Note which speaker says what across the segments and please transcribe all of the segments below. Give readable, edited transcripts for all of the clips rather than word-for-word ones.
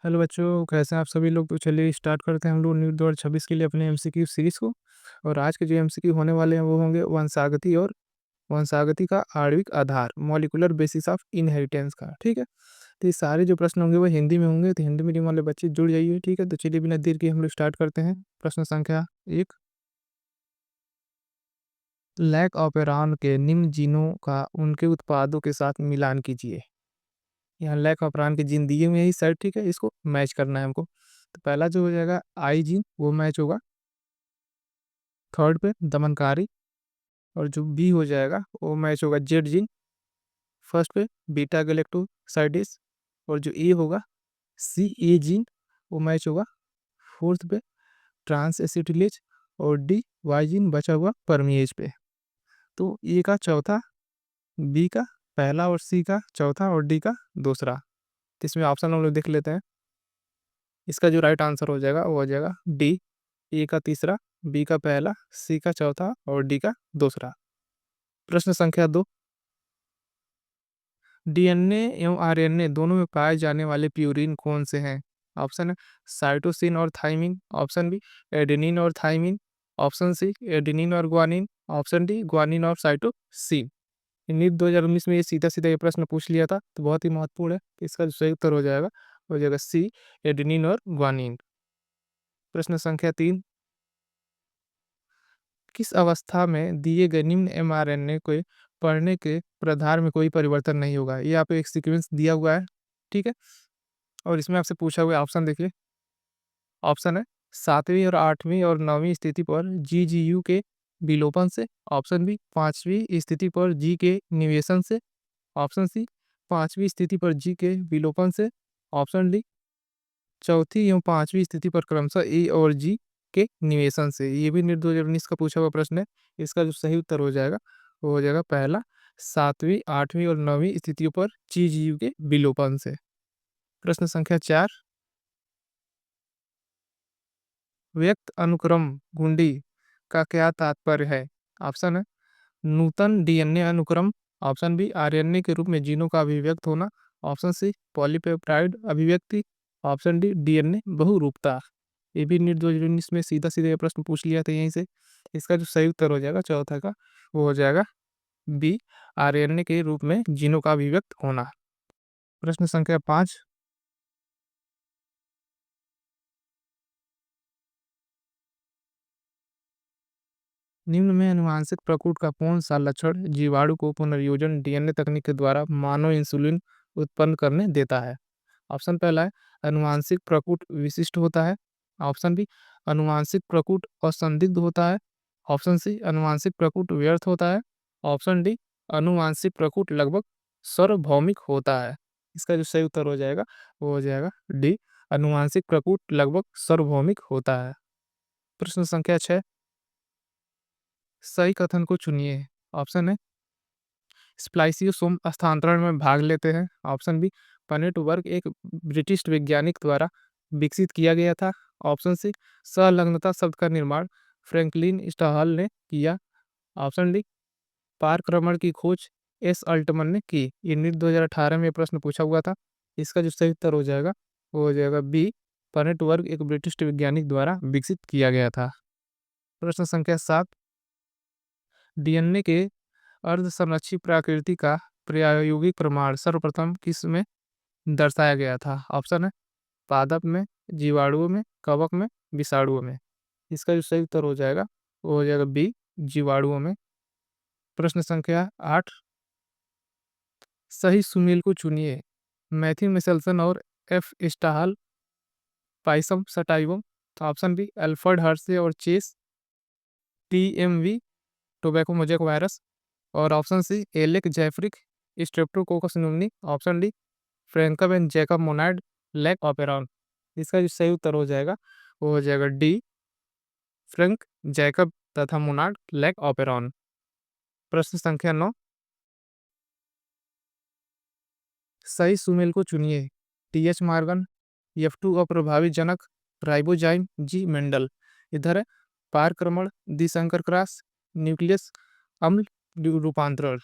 Speaker 1: Hello बच्चों, कैसे हैं आप सभी लोग। तो चलिए स्टार्ट करते हैं हम लोग न्यू 2026 के लिए अपने एमसीक्यू सीरीज को। और आज के जो एमसीक्यू होने वाले हैं वो होंगे वंशागति और वंशागति का आणविक आधार, मॉलिक्यूलर बेसिस ऑफ इनहेरिटेंस का। ठीक है, तो ये सारे जो प्रश्न होंगे वो हिंदी में होंगे, तो हिंदी मीडियम वाले बच्चे जुड़ जाइए। ठीक है, तो चलिए बिना देर के हम लोग स्टार्ट करते हैं। प्रश्न संख्या 1, लैक ऑपेरॉन के निम्न जीनों का उनके उत्पादों के साथ मिलान कीजिए। यहाँ लैक ऑपेरॉन के जीन दिए हुए हैं इस साइड। ठीक है, इसको मैच करना है हमको। तो पहला जो हो जाएगा आई जीन, वो मैच होगा थर्ड पे दमनकारी। और जो बी हो जाएगा वो मैच होगा जेड जीन फर्स्ट पे, बीटा गैलेक्टोसाइडिस। और जो ए होगा सी ए जीन, वो मैच होगा फोर्थ पे ट्रांस एसिटिलेज। और डी वाई जीन बचा हुआ परमीएज पे। तो ए का चौथा, बी का पहला और सी का चौथा और डी का दूसरा। तो इसमें ऑप्शन हम लोग देख लेते हैं। इसका जो राइट आंसर हो जाएगा वो हो जाएगा डी, ए का तीसरा, बी का पहला, सी का चौथा और डी का दूसरा। प्रश्न संख्या 2, डीएनए एवं आरएनए दोनों में पाए जाने वाले प्यूरिन कौन से हैं? ऑप्शन है साइटोसिन और थाइमिन, ऑप्शन बी एडेनिन और थाइमिन, ऑप्शन सी एडेनिन और ग्वानिन, ऑप्शन डी ग्वानिन और साइटोसिन। नीट 2019 में ये सीधा सीधा ये प्रश्न पूछ लिया था, तो बहुत ही महत्वपूर्ण है। इसका जो सही उत्तर हो जाएगा सी एडेनिन और ग्वानिन। प्रश्न संख्या 3, किस अवस्था में दिए गए निम्न एमआरएनए को पढ़ने के प्रधार में कोई परिवर्तन नहीं होगा? ये यहाँ पे एक सीक्वेंस दिया हुआ है। ठीक है, और इसमें आपसे पूछा हुआ ऑप्शन देखिए। ऑप्शन है सातवीं और आठवीं और नौवीं स्थिति पर जीजीयू के विलोपन से, ऑप्शन बी पांचवी स्थिति पर जी के निवेशन से, ऑप्शन सी पांचवी स्थिति पर जी के विलोपन से, ऑप्शन डी चौथी एवं पांचवी स्थिति पर क्रमशः ए और जी के निवेशन से। ये भी नीट 2019 का पूछा हुआ प्रश्न है। इसका जो सही उत्तर हो जाएगा वो हो जाएगा पहला, सातवीं आठवीं और नौवीं स्थितियों पर जीजीयू के विलोपन से। प्रश्न संख्या 4, व्यक्त अनुक्रम गुंडी का क्या तात्पर्य है? ऑप्शन है नूतन डीएनए अनुक्रम, ऑप्शन बी आरएनए के रूप में जीनों का अभिव्यक्त होना, ऑप्शन सी पॉलीपेप्टाइड अभिव्यक्ति, ऑप्शन डी डीएनए बहुरूपता। ये भी नीट 2019 में सीधा सीधा ये प्रश्न पूछ लिया था यहीं से। इसका जो सही उत्तर हो जाएगा चौथा का, वो हो जाएगा बी आरएनए के रूप में जीनों का अभिव्यक्त होना। प्रश्न संख्या 5, निम्न में अनुवांशिक प्रकूट का कौन सा लक्षण जीवाणु को पुनर्योजन डीएनए तकनीक के द्वारा मानव इंसुलिन उत्पन्न करने देता है? ऑप्शन पहला है अनुवांशिक प्रकूट विशिष्ट होता है, ऑप्शन बी अनुवांशिक प्रकूट असंदिग्ध होता है, ऑप्शन सी अनुवांशिक प्रकूट व्यर्थ होता है, ऑप्शन डी अनुवांशिक प्रकूट लगभग सार्वभौमिक होता है। इसका जो सही उत्तर हो जाएगा वो हो जाएगा डी अनुवांशिक प्रकूट लगभग सार्वभौमिक होता है। प्रश्न संख्या 6, सही कथन को चुनिए। ऑप्शन है स्प्लाइसियोसोम स्थानांतरण में भाग लेते हैं, ऑप्शन बी पनेट वर्ग एक ब्रिटिश वैज्ञानिक द्वारा विकसित किया गया था, ऑप्शन सी संलग्नता शब्द का निर्माण फ्रैंकलिन स्टाहल ने किया, ऑप्शन डी पारक्रमण की खोज एस अल्टमन ने की। ये नीट 2018 में ये प्रश्न पूछा हुआ था। इसका जो सही उत्तर हो जाएगा वो हो जाएगा बी पनेट वर्ग एक ब्रिटिश वैज्ञानिक द्वारा विकसित किया गया था। प्रश्न संख्या 7, डीएनए के अर्धसंरक्षी प्रकृति का प्रायोगिक प्रमाण सर्वप्रथम किस में दर्शाया गया था? ऑप्शन है पादप में, जीवाणुओं में, कवक में, विषाणुओं में। इसका जो सही उत्तर हो जाएगा वो हो जाएगा बी जीवाणुओं में। प्रश्न संख्या 8, सही सुमेल को चुनिए। मैथ्यू मिसेल्सन और एफ स्टाहल पाइसम सटाइवम। तो ऑप्शन बी अल्फ्रेड हर्शे और Chase TMV tobacco mosaic virus, और option C Alec Jeffreys Streptococcus pneumoniae, option D Francois and Jacob Monod lac operon. इसका जो सही उत्तर हो जाएगा वो हो जाएगा डी फ्रैंक जैकब तथा मोनाड लैक ऑपेरॉन। प्रश्न संख्या 9, सही सुमेल को चुनिए। टीएच मार्गन, F2 अप्रभावी जनक, राइबोजाइम, जी मेंडल। इधर है पारक्रमण, दिसंकर क्रॉस, न्यूक्लियस अम्ल रूपांतरण।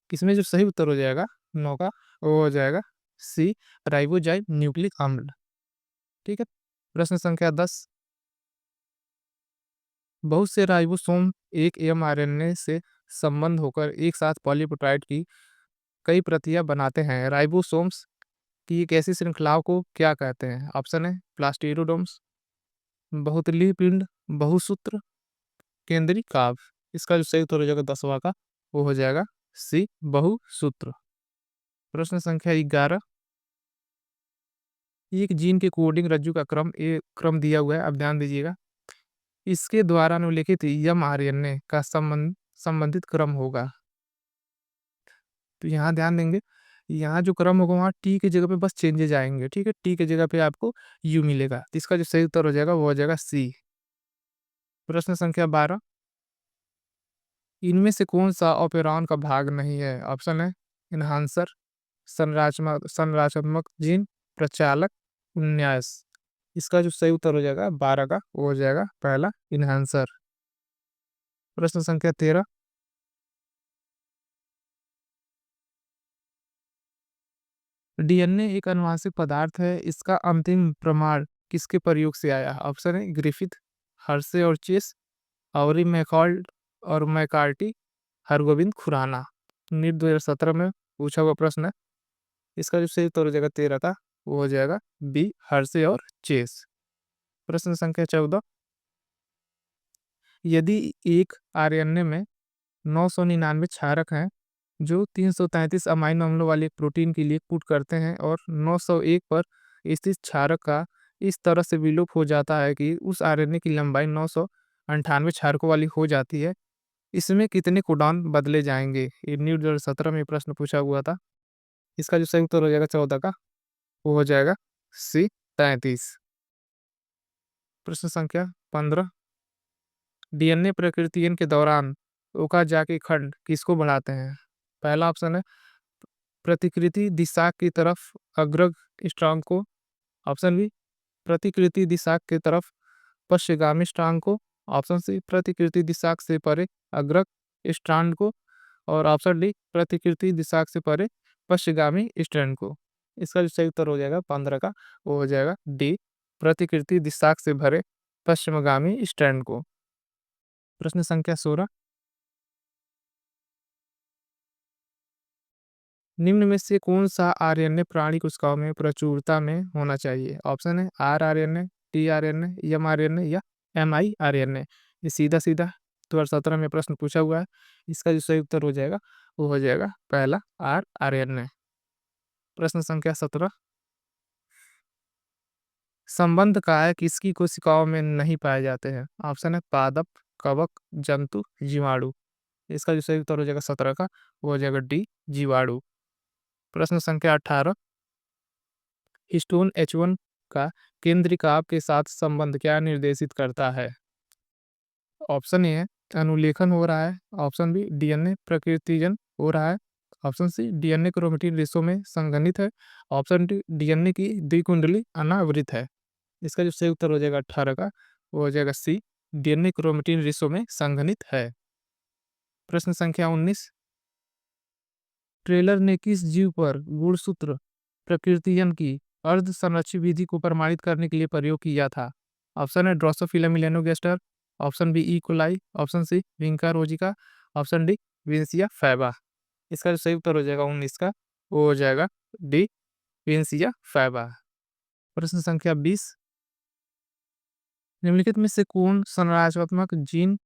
Speaker 1: इसमें जो सही उत्तर हो जाएगा 9 का वो हो जाएगा सी राइबोजाइम न्यूक्लिक अम्ल। ठीक है। प्रश्न संख्या 10, बहुत से राइबोसोम एक mRNA से संबंध होकर एक साथ पॉलीपेप्टाइड की कई प्रतियां बनाते हैं। राइबोसोम्स की एक ऐसी श्रृंखलाओं को क्या कहते हैं? ऑप्शन है प्लास्टिडोडोम्स, बहुतलीय पिंड, बहुसूत्र, केंद्रीय काव्य। इसका जो सही उत्तर हो जाएगा 10वां का, वो हो जाएगा सी, बहुसूत्र। प्रश्न संख्या 11, एक जीन के कोडिंग रज्जु का क्रम दिया हुआ है, अब ध्यान दीजिएगा। इसके द्वारा अनुलेखित mRNA का संबंधित क्रम होगा। तो यहाँ ध्यान देंगे, यहाँ जो क्रम होगा वहाँ टी की जगह पे बस चेंजेज आएंगे, ठीक है। टी की जगह पे आपको यू मिलेगा, तो इसका जो सही उत्तर हो जाएगा वो हो जाएगा सी। प्रश्न संख्या 12, इनमें से कौन सा ऑपेरॉन का भाग नहीं है? ऑप्शन है इनहांसर, संरचनात्मक जीन, प्रचालक, उन्यास। इसका जो सही उत्तर हो जाएगा 12 का, वो हो जाएगा पहला इनहांसर। प्रश्न संख्या 13, डीएनए एक आनुवंशिक पदार्थ है, इसका अंतिम प्रमाण किसके प्रयोग से आया? ऑप्शन है ग्रिफिथ, हर्शे और चेस, ऑरी मैकॉल्ड और मैकार्टी, हरगोविंद खुराना। नीट 2017 में पूछा हुआ प्रश्न है। इसका जो सही उत्तर हो जाएगा 13 का, वो हो जाएगा बी, हर्शे और चेस। प्रश्न संख्या 14, यदि एक आरएनए में 999 क्षारक हैं जो 333 अमीनो अम्लों वाले प्रोटीन के लिए कूट करते हैं और 901 पर स्थित क्षारक का इस तरह से विलोप हो जाता है कि उस आरएनए की लंबाई 998 क्षारकों वाली हो जाती है, इसमें कितने कोडॉन बदले जाएंगे? ये न्यू 2017 में प्रश्न पूछा हुआ था। इसका जो सही उत्तर हो जाएगा 14 का, वो हो जाएगा सी, 33। प्रश्न संख्या 15, डीएनए प्रकृतियन के दौरान ओकाजाकी खंड किसको बढ़ाते हैं? पहला ऑप्शन है प्रतिकृति दिशा की तरफ अग्रग स्ट्रांग को, ऑप्शन बी प्रतिकृति दिशा की तरफ पश्चिगामी स्ट्रांग को, ऑप्शन सी प्रतिकृति दिशा से परे अग्रग स्ट्रांड को, और ऑप्शन डी प्रतिकृति दिशा से परे पश्चिगामी स्ट्रैंड को। इसका जो सही उत्तर हो जाएगा 15 का, वो हो जाएगा डी, प्रतिकृति दिशा से भरे पश्चिमगामी स्ट्रैंड को। प्रश्न संख्या 16, निम्न में से कौन सा आरएनए प्राणी कोशिकाओं में प्रचुरता में होना चाहिए? ऑप्शन है R RNA, T RNA, M RNA या एम आई आरएनए। ये सीधा सीधा 2017 में प्रश्न पूछा हुआ है। इसका जो सही उत्तर हो जाएगा वो हो जाएगा पहला आर आरएनए। प्रश्न संख्या 17, संबंध काय किसकी कोशिकाओं में नहीं पाए जाते हैं? ऑप्शन है पादप, कवक, जंतु, जीवाणु। इसका जो सही उत्तर हो जाएगा 17 का, वो हो जाएगा डी, जीवाणु। प्रश्न संख्या 18, हिस्टोन H1 का केंद्रीय के साथ संबंध क्या निर्देशित करता है? ऑप्शन ए है अनुलेखन हो रहा है, ऑप्शन बी डीएनए प्रकृतिजन हो रहा है, ऑप्शन सी डीएनए क्रोमेटिन रिसों में संघनित है, ऑप्शन डी डीएनए की द्विकुंडली अनावृत है। इसका जो सही उत्तर हो जाएगा 18 का, वो हो जाएगा सी, डीएनए क्रोमेटिन रिसों में संघनित है। प्रश्न संख्या 19, ट्रेलर ने किस जीव पर गुणसूत्र प्रकृतियन की अर्ध संरक्षित विधि को प्रमाणित करने के लिए प्रयोग किया था? ऑप्शन है Drosophila melanogaster, option B E coli, option C Vinca rosea, option D Vicia faba. इसका जो सही उत्तर हो जाएगा 19 का, वो हो जाएगा डी, विंसिया फैबा। प्रश्न संख्या 20, निम्नलिखित में से कौन संरचनात्मक जीन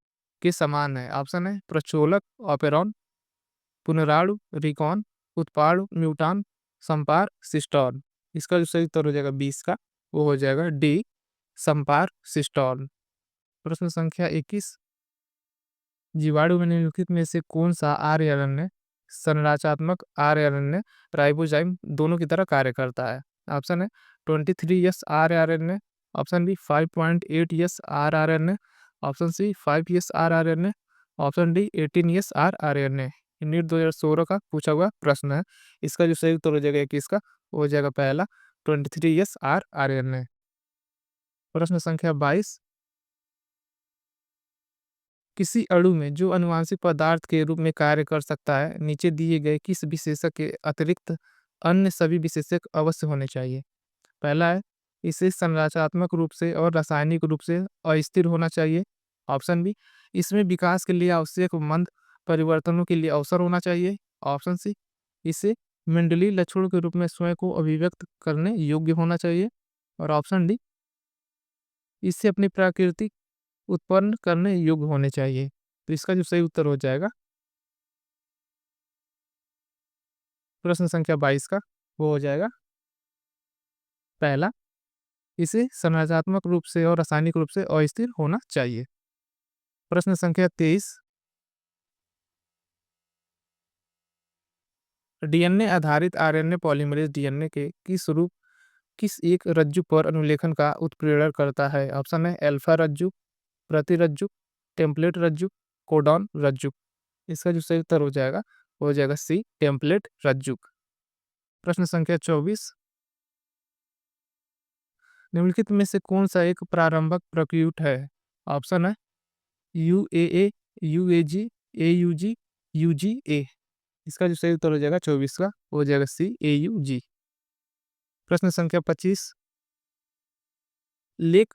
Speaker 1: के समान है? ऑप्शन है प्रचोलक ऑपेरॉन, पुनराणु रिकॉन, उत्पाद म्यूटान, संपार सिस्टॉन। इसका जो सही उत्तर हो जाएगा 20 का, वो हो जाएगा डी, संपार सिस्टॉन। प्रश्न संख्या 21, जीवाणु में निम्नलिखित में से कौन सा आरएनए संरचनात्मक आरएनए राइबोजाइम दोनों की तरह कार्य करता है? ऑप्शन है 23S rRNA, option B 5.8S rRNA, option C 5S rRNA, option D 18S rRNA. NEET 2016 का पूछा हुआ प्रश्न है। इसका जो सही उत्तर हो जाएगा 21 का, वो हो जाएगा पहला 23S आरआरएनए। प्रश्न संख्या 22, किसी अणु में जो आनुवंशिक पदार्थ के रूप में कार्य कर सकता है, नीचे दिए गए किस विशेषक के अतिरिक्त अन्य सभी विशेषक अवश्य होने चाहिए? पहला है इसे संरचनात्मक रूप से और रासायनिक रूप से अस्थिर होना चाहिए। ऑप्शन बी, इसमें विकास के लिए आवश्यक मंद परिवर्तनों के लिए अवसर होना चाहिए। ऑप्शन सी, इसे मेंडलीय लक्षणों के रूप में स्वयं को अभिव्यक्त करने योग्य होना चाहिए। और ऑप्शन डी, इससे अपनी प्रकृति उत्पन्न करने योग्य होने चाहिए। तो इसका जो सही उत्तर हो जाएगा प्रश्न संख्या 22 का, वो हो जाएगा पहला, इसे संरचनात्मक रूप से और रासायनिक रूप से अस्थिर होना चाहिए। प्रश्न संख्या 23, डीएनए आधारित आरएनए पॉलीमरेज डीएनए के किस रूप किस एक रज्जु पर अनुलेखन का उत्प्रेरण करता है? ऑप्शन है अल्फा रज्जु, प्रति रज्जु, टेम्पलेट रज्जु, कोडॉन रज्जु। इसका जो सही उत्तर हो जाएगा सी, टेम्पलेट रज्जु। प्रश्न संख्या 24, निम्नलिखित में से कौन सा एक प्रारंभक प्रक्रियुट है? ऑप्शन है यूएए, यूएजी, एयूजी, यूजीए। इसका जो सही उत्तर हो जाएगा 24 का, हो जाएगा सी, एयूजी। प्रश्न संख्या 25, लेख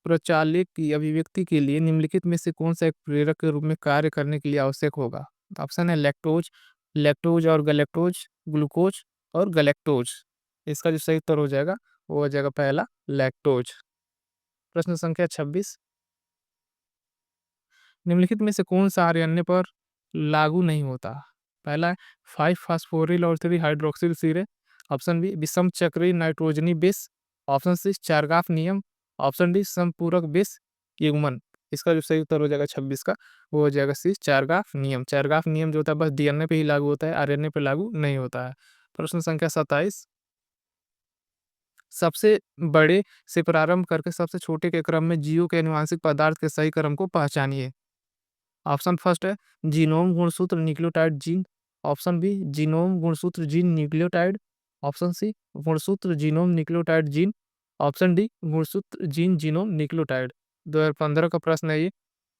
Speaker 1: प्रचालक की अभिव्यक्ति के लिए निम्नलिखित में से कौन सा एक प्रेरक के रूप में कार्य करने के लिए आवश्यक होगा? ऑप्शन है लैक्टोज, लैक्टोज और गैलेक्टोज, ग्लूकोज और गैलेक्टोज। इसका जो सही उत्तर हो जाएगा वो हो जाएगा पहला, लैक्टोज। प्रश्न संख्या 26, निम्नलिखित में से कौन सा आरएनए पर लागू नहीं होता? पहला है 5 फास्फोरिल और 3 हाइड्रोक्सिल सिरे। ऑप्शन बी, विषम चक्रीय नाइट्रोजनी बेस। ऑप्शन सी, चारगाफ नियम। ऑप्शन डी, संपूरक बेस युग्मन। इसका जो सही उत्तर हो जाएगा 26 का, वो हो जाएगा सी, चारगाफ नियम। चारगाफ नियम जो होता है बस डीएनए पे ही लागू होता है, आरएनए पे लागू नहीं होता है। प्रश्न संख्या 27, सबसे बड़े से प्रारंभ करके सबसे छोटे के क्रम में जीव के आनुवंशिक पदार्थ के सही क्रम को पहचानिए। ऑप्शन फर्स्ट है जीनोम गुणसूत्र nucleotide gene. Option B, genome गुणसूत्र जीन न्यूक्लियोटाइड। ऑप्शन सी, गुणसूत्र genome nucleotide gene. Option D, गुणसूत्र जीन जीनोम न्यूक्लियोटाइड। 2015 का प्रश्न है ये।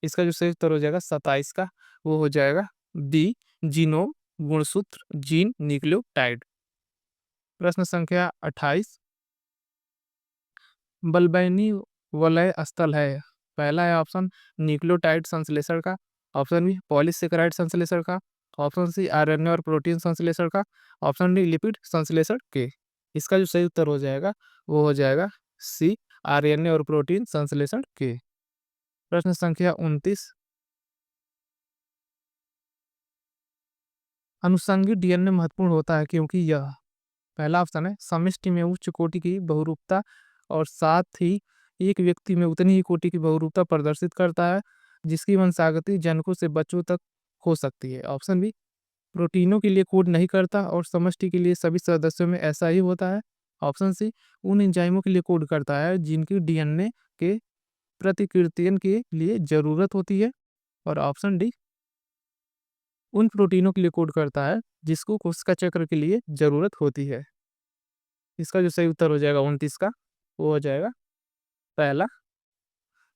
Speaker 1: इसका जो सही उत्तर हो जाएगा 27 का, वो हो जाएगा डी, जीनोम गुणसूत्र जीन न्यूक्लियोटाइड। प्रश्न संख्या 28, बलबैनी वलय स्थल है? पहला है ऑप्शन न्यूक्लियोटाइड संश्लेषण का। ऑप्शन बी, पॉलीसेकेराइड संश्लेषण का। ऑप्शन सी, आरएनए और प्रोटीन संश्लेषण का। ऑप्शन डी, लिपिड संश्लेषण के। इसका जो सही उत्तर हो जाएगा वो हो जाएगा सी, आरएनए और प्रोटीन संश्लेषण के। प्रश्न संख्या 29, अनुषंगी डीएनए महत्वपूर्ण होता है क्योंकि यह, पहला ऑप्शन है समष्टि में उच्च कोटि की बहुरूपता और साथ ही एक व्यक्ति में उतनी ही कोटि की बहुरूपता प्रदर्शित करता है, जिसकी वंशागति जनकों से बच्चों तक हो सकती है। ऑप्शन बी, प्रोटीनों के लिए कोड नहीं करता और समष्टि के लिए सभी सदस्यों में ऐसा ही होता है। ऑप्शन सी, उन एंजाइमों के लिए कोड करता है जिनकी डीएनए के प्रतिकृतियन के लिए जरूरत होती है। और ऑप्शन डी, उन प्रोटीनों के लिए कोड करता है जिसको कोशिका चक्र के लिए जरूरत होती है। इसका जो सही उत्तर हो जाएगा 29 का, वो हो जाएगा पहला,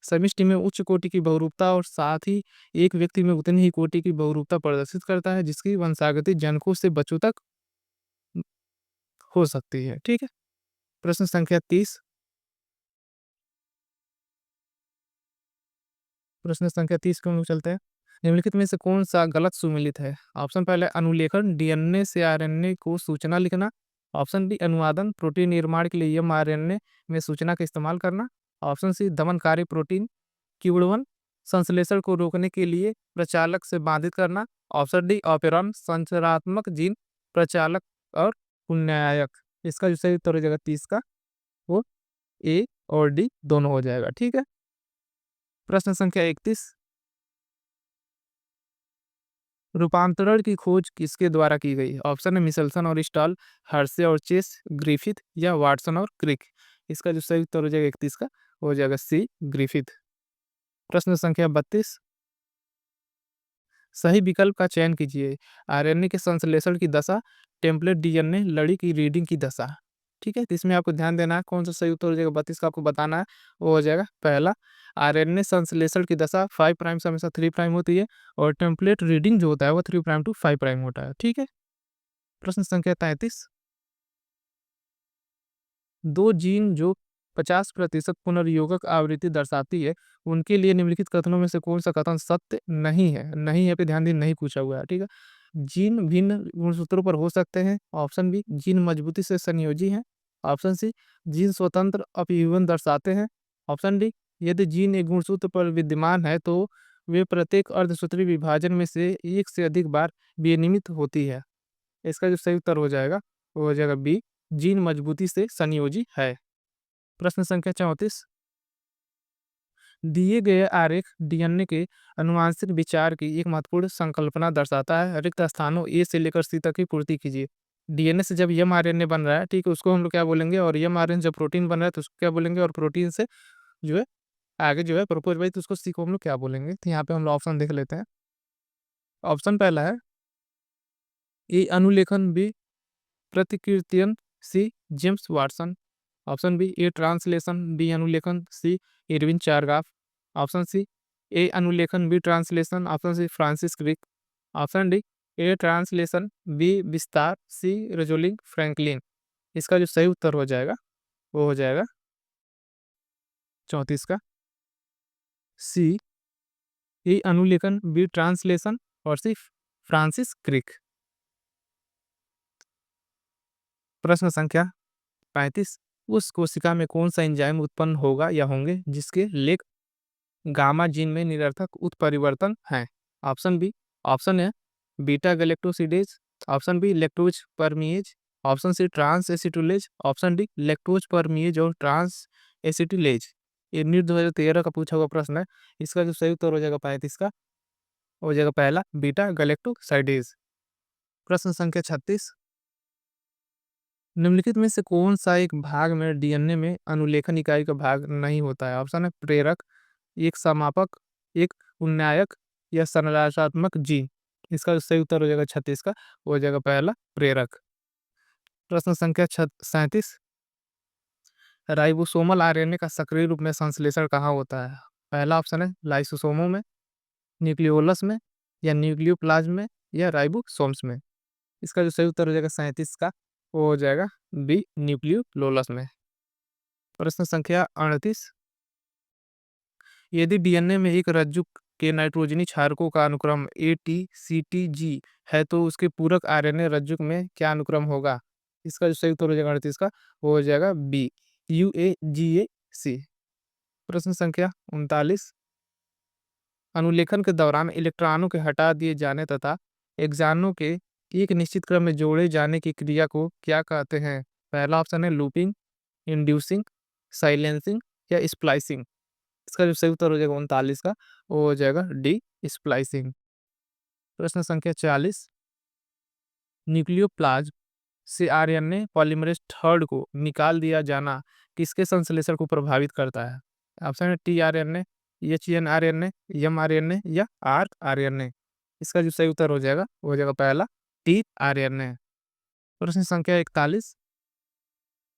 Speaker 1: समष्टि में उच्च कोटि की बहुरूपता और साथ ही एक व्यक्ति में उतनी ही कोटि की बहुरूपता प्रदर्शित करता है, जिसकी वंशागति जनकों से बच्चों तक हो सकती है। ठीक है। प्रश्न संख्या 30, प्रश्न संख्या 30 को हम लोग चलते हैं। निम्नलिखित में से कौन सा गलत सुमेलित है? ऑप्शन पहले अनुलेखन, डीएनए से आरएनए को सूचना लिखना। ऑप्शन बी, अनुवादन, प्रोटीन निर्माण के लिए एमआरएनए में सूचना का इस्तेमाल करना। ऑप्शन सी, दमनकारी प्रोटीन क्यूड़वन संश्लेषण को रोकने के लिए प्रचालक से बाधित करना। ऑप्शन डी, ऑपेरॉन संरचनात्मक जीन प्रचालक और पुण्यायक। इसका जो सही उत्तर हो जाएगा 30 का, वो ए और डी दोनों हो जाएगा। ठीक है। प्रश्न संख्या 31, रूपांतरण की खोज किसके द्वारा की गई? ऑप्शन है मिचेल्सन और स्टॉल, हर्शे और चेस, ग्रिफिथ या वाटसन और क्रिक। इसका जो सही उत्तर हो जाएगा 31 का, हो जाएगा सी, ग्रिफिथ। प्रश्न संख्या 32, सही विकल्प का चयन कीजिए। आरएनए के संश्लेषण की दशा, टेम्पलेट डीएनए लड़ी की रीडिंग की दशा। ठीक है, तो इसमें आपको ध्यान देना है कौन सा सही उत्तर हो जाएगा 32 का, आपको बताना है। वो हो जाएगा पहला, आरएनए संश्लेषण की दशा 5 प्राइम से हमेशा 3 प्राइम होती है और टेम्पलेट रीडिंग जो होता है वो 3 प्राइम टू 5 प्राइम होता है। ठीक है। प्रश्न संख्या 33, दो जीन जो 50% पुनर्योगक आवृत्ति दर्शाती है, उनके लिए निम्नलिखित कथनों में से कौन सा कथन सत्य नहीं है? नहीं है पे ध्यान दें, नहीं पूछा हुआ है, ठीक है। जीन भिन्न गुणसूत्रों पर हो सकते हैं। ऑप्शन बी, जीन मजबूती से संयोजी हैं। ऑप्शन सी, जीन स्वतंत्र अपयूहन दर्शाते हैं। ऑप्शन डी, यदि जीन एक गुणसूत्र पर विद्यमान है तो वे प्रत्येक अर्धसूत्री विभाजन में से एक से अधिक बार विनियमित होती है। इसका जो सही उत्तर हो जाएगा वो हो जाएगा बी, जीन मजबूती से संयोजी है। प्रश्न संख्या 34, दिए गए आरेख डीएनए के आनुवंशिक विचार की एक महत्वपूर्ण संकल्पना दर्शाता है। रिक्त स्थानों ए से लेकर सी तक की पूर्ति कीजिए। डीएनए से जब एमआरएनए बन रहा है, ठीक है, उसको हम लोग क्या बोलेंगे, और एमआरएनए जब प्रोटीन बन रहा है तो उसको क्या बोलेंगे, और प्रोटीन से जो है आगे जो है प्रोपोज भाई तो उसको सी को हम लोग क्या बोलेंगे। तो यहाँ पे हम लोग ऑप्शन देख लेते हैं। ऑप्शन पहला है ए अनुलेखन, बी प्रतिकृतियन, C James Watson. Option B A translation, B अनुलेखन, C Erwin Chargaff. Option C A अनुलेखन, B translation, option C Francis Crick. Option D A translation, B विस्तार, सी रोजोलिंग फ्रैंकलिन। इसका जो सही उत्तर हो जाएगा वो हो जाएगा 34 का सी ए अनुलेखन, बी ट्रांसलेशन और सी फ्रांसिस क्रिक। प्रश्न संख्या 35, उस कोशिका में कौन सा एंजाइम उत्पन्न होगा या होंगे जिसके लेग गामा जीन में निरर्थक उत्परिवर्तन है? Option B, option A beta galactosidase. Option B lactose permease. Option C transacetylase. Option D lactose permease और ट्रांस एसिटिलेज। ये नीट 2013 का पूछा हुआ प्रश्न है। इसका जो सही उत्तर हो जाएगा 35 का हो जाएगा पहला, बीटा गैलेक्टोसाइडेज। प्रश्न संख्या 36, निम्नलिखित में से कौन सा एक भाग में डीएनए में अनुलेखन इकाई का भाग नहीं होता है? ऑप्शन है प्रेरक, एक समापक, एक उन्नायक या संरचनात्मक जीन। इसका जो सही उत्तर हो जाएगा 36 का हो जाएगा पहला, प्रेरक। प्रश्न संख्या 37, राइबोसोमल आरएनए का सक्रिय रूप में संश्लेषण कहाँ होता है? पहला ऑप्शन है लाइसोसोमों में, न्यूक्लियोलस में या न्यूक्लियोप्लाज्म में या राइबोसोम्स में। इसका जो सही उत्तर हो जाएगा 37 का वो हो जाएगा बी, न्यूक्लियोलोलस में। प्रश्न संख्या 38, यदि डीएनए में एक रज्जु के नाइट्रोजनी क्षारकों का अनुक्रम ATCTG है तो उसके पूरक आरएनए रज्जु में क्या अनुक्रम होगा? इसका जो सही उत्तर हो जाएगा 38 का वो हो जाएगा बी, UAGAC। प्रश्न संख्या 39, अनुलेखन के दौरान इलेक्ट्रॉनों के हटा दिए जाने तथा एक्सॉनों के एक निश्चित क्रम में जोड़े जाने की क्रिया को क्या कहते हैं? पहला ऑप्शन है लूपिंग, इंड्यूसिंग, साइलेंसिंग या स्प्लाइसिंग। इसका जो सही उत्तर हो जाएगा 39 का वो हो जाएगा डी, स्प्लाइसिंग। प्रश्न संख्या 40, न्यूक्लियोप्लाज्म से आरएनए पॉलीमरेज थर्ड को निकाल दिया जाना किसके संश्लेषण को प्रभावित करता है? ऑप्शन है टीआरएनए, एचएनआरएनए, एमआरएनए या आरआरएनए। इसका जो सही उत्तर हो जाएगा वो हो जाएगा पहला, टीआरएनए। प्रश्न संख्या 41,